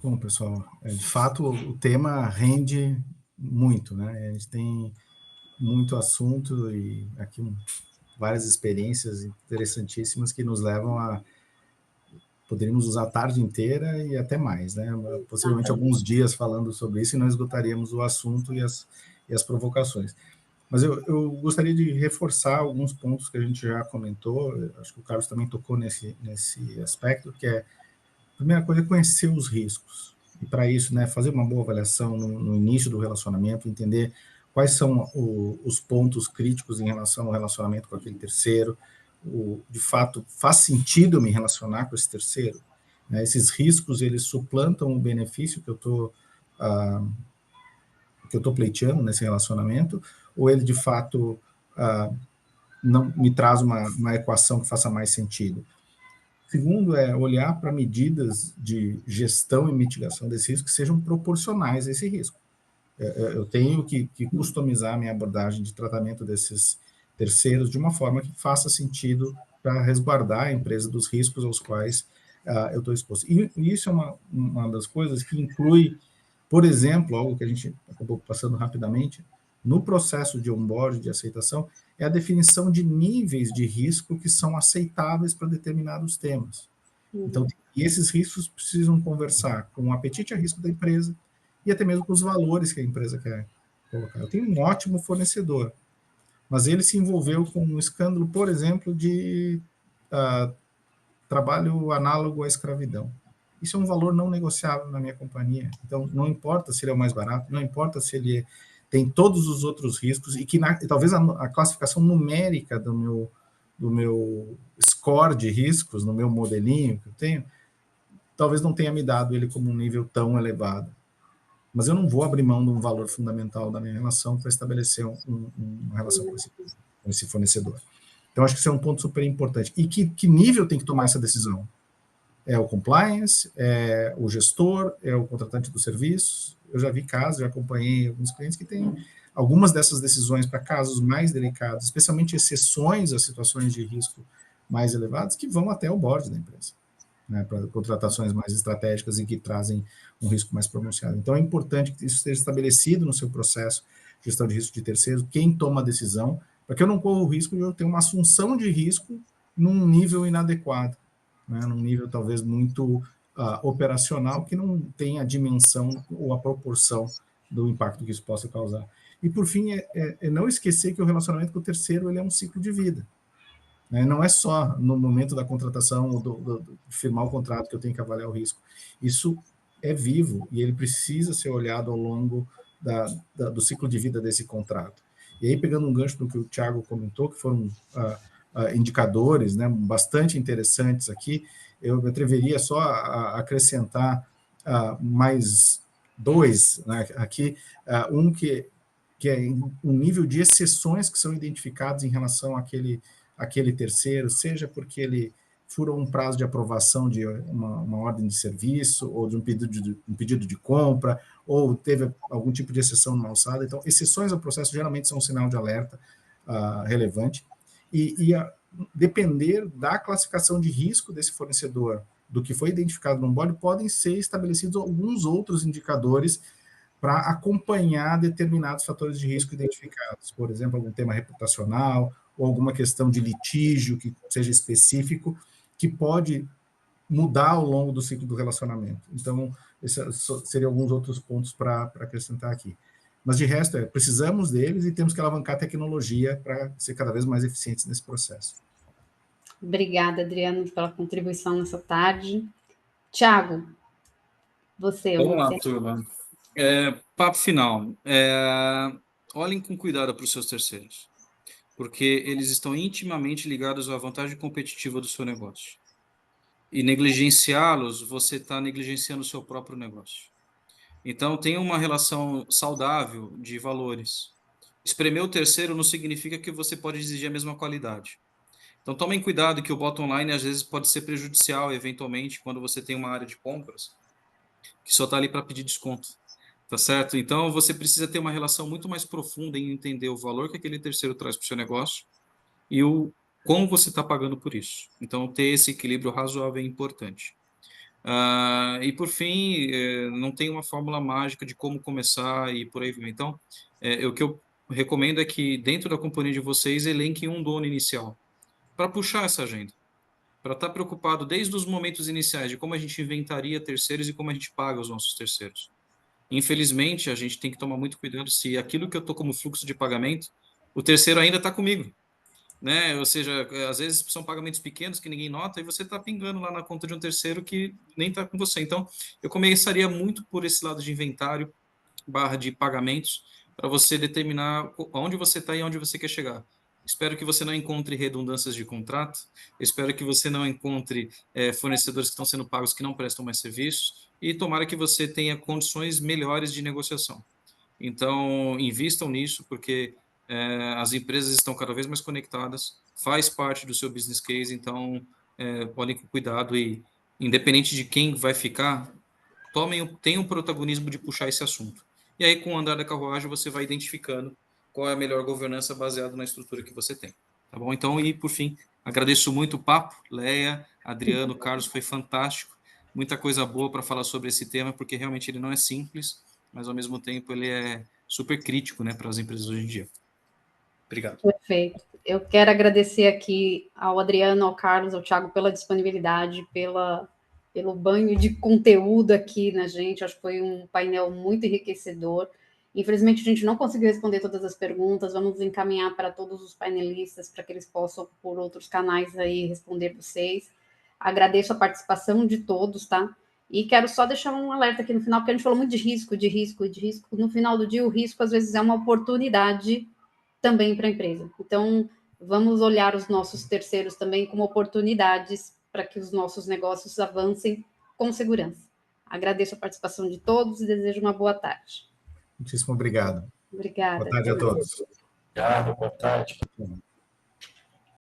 S4: Bom, pessoal, de fato, o tema rende muito, né? A gente tem muito assunto e aqui várias experiências interessantíssimas que nos levam a poderíamos usar a tarde inteira e até mais, né? Possivelmente alguns dias falando sobre isso e não esgotaríamos o assunto e as provocações. Mas eu gostaria de reforçar alguns pontos que a gente já comentou, acho que o Carlos também tocou nesse aspecto, que é, a primeira coisa é conhecer os riscos. E para isso, né, fazer uma boa avaliação no início do relacionamento, entender quais são os pontos críticos em relação ao relacionamento com aquele terceiro, de fato, faz sentido eu me relacionar com esse terceiro? Né? Esses riscos, eles suplantam o benefício que eu estou pleiteando nesse relacionamento, ou ele, de fato, não me traz uma equação que faça mais sentido? Segundo, é olhar para medidas de gestão e mitigação desse risco que sejam proporcionais a esse risco. Eu tenho que customizar a minha abordagem de tratamento desses terceiros de uma forma que faça sentido para resguardar a empresa dos riscos aos quais eu estou exposto. E isso é uma das coisas que inclui, por exemplo, algo que a gente acabou passando rapidamente, no processo de onboarding, de aceitação, é a definição de níveis de risco que são aceitáveis para determinados temas. Então, e esses riscos precisam conversar com o apetite a risco da empresa e até mesmo com os valores que a empresa quer colocar. Eu tenho um ótimo fornecedor, mas ele se envolveu com um escândalo, por exemplo, de trabalho análogo à escravidão. Isso é um valor não negociável na minha companhia. Então, não importa se ele é o mais barato, não importa se ele tem todos os outros riscos, e que talvez a classificação numérica do meu score de riscos, no meu modelinho que eu tenho, talvez não tenha me dado ele como um nível tão elevado. Mas eu não vou abrir mão de um valor fundamental da minha relação para estabelecer uma relação com esse fornecedor. Então, acho que isso é um ponto super importante. E que nível tem que tomar essa decisão? É o compliance, é o gestor, é o contratante do serviço? Eu já vi casos, já acompanhei alguns clientes que têm algumas dessas decisões para casos mais delicados, especialmente exceções a situações de risco mais elevados, que vão até o board da empresa, né, para contratações mais estratégicas e que trazem um risco mais pronunciado. Então, é importante que isso esteja estabelecido no seu processo de gestão de risco de terceiros, quem toma a decisão, para que eu não corra o risco de eu ter uma assunção de risco num nível inadequado, né, num nível talvez muito operacional, que não tem a dimensão ou a proporção do impacto que isso possa causar. E, por fim, é não esquecer que o relacionamento com o terceiro ele é um ciclo de vida. Né? Não é só no momento da contratação ou de firmar o contrato que eu tenho que avaliar o risco. Isso é vivo e ele precisa ser olhado ao longo do ciclo de vida desse contrato. E aí, pegando um gancho do que o Thiago comentou, que foram indicadores, né, bastante interessantes aqui, eu me atreveria só a acrescentar mais dois, né, aqui, um que é um nível de exceções que são identificados em relação àquele terceiro, seja porque ele furou um prazo de aprovação de uma ordem de serviço, ou de um pedido de compra, ou teve algum tipo de exceção numa alçada. Então, exceções ao processo geralmente são um sinal de alerta relevante, e depender da classificação de risco desse fornecedor, do que foi identificado no board, podem ser estabelecidos alguns outros indicadores para acompanhar determinados fatores de risco identificados. Por exemplo, algum tema reputacional ou alguma questão de litígio que seja específico, que pode mudar ao longo do ciclo do relacionamento. Então, esses seriam alguns outros pontos para acrescentar aqui. Mas, de resto, precisamos deles e temos que alavancar a tecnologia para ser cada vez mais eficientes nesse processo.
S1: Obrigada, Adriano, pela contribuição nessa tarde. Thiago, você.
S2: Vamos lá, turma. Papo final. Olhem com cuidado para os seus terceiros, porque eles estão intimamente ligados à vantagem competitiva do seu negócio. E negligenciá-los, você está negligenciando o seu próprio negócio. Então, tenha uma relação saudável de valores. Espremer o terceiro não significa que você pode exigir a mesma qualidade. Então, tomem cuidado que o bottom line, às vezes, pode ser prejudicial, eventualmente, quando você tem uma área de compras que só está ali para pedir desconto. Tá certo? Então, você precisa ter uma relação muito mais profunda em entender o valor que aquele terceiro traz para o seu negócio e como você está pagando por isso. Então, ter esse equilíbrio razoável é importante. E, por fim, não tem uma fórmula mágica de como começar e por aí vai. Então, o que eu recomendo é que, dentro da companhia de vocês, elenquem um dono inicial para puxar essa agenda, para estar preocupado desde os momentos iniciais de como a gente inventaria terceiros e como a gente paga os nossos terceiros. Infelizmente, a gente tem que tomar muito cuidado se aquilo que eu estou como fluxo de pagamento, o terceiro ainda está comigo. Né? Ou seja, às vezes são pagamentos pequenos que ninguém nota e você está pingando lá na conta de um terceiro que nem está com você. Então, eu começaria muito por esse lado de inventário / de pagamentos para você determinar onde você está e onde você quer chegar. Espero que você não encontre redundâncias de contrato, espero que você não encontre fornecedores que estão sendo pagos que não prestam mais serviços e tomara que você tenha condições melhores de negociação. Então, invistam nisso, porque as empresas estão cada vez mais conectadas, faz parte do seu business case, então olhem com cuidado e, independente de quem vai ficar, tenham o protagonismo de puxar esse assunto. E aí, com o andar da carruagem, você vai identificando qual é a melhor governança baseada na estrutura que você tem. Tá bom? Então, e por fim, agradeço muito o papo, Leia, Adriano, Carlos, foi fantástico, muita coisa boa para falar sobre esse tema, porque realmente ele não é simples, mas ao mesmo tempo ele é super crítico, né, para as empresas hoje em dia. Obrigado.
S1: Perfeito. Eu quero agradecer aqui ao Adriano, ao Carlos, ao Thiago pela disponibilidade, pelo banho de conteúdo aqui na gente. Acho que foi um painel muito enriquecedor. Infelizmente, a gente não conseguiu responder todas as perguntas, vamos encaminhar para todos os painelistas, para que eles possam, por outros canais aí, responder vocês. Agradeço a participação de todos, tá? E quero só deixar um alerta aqui no final, porque a gente falou muito de risco. No final do dia, o risco, às vezes, é uma oportunidade também para a empresa. Então, vamos olhar os nossos terceiros também como oportunidades para que os nossos negócios avancem com segurança. Agradeço a participação de todos e desejo uma boa tarde.
S4: Muitíssimo obrigado.
S1: Obrigada.
S4: Boa tarde a todos.
S3: Obrigado, boa tarde.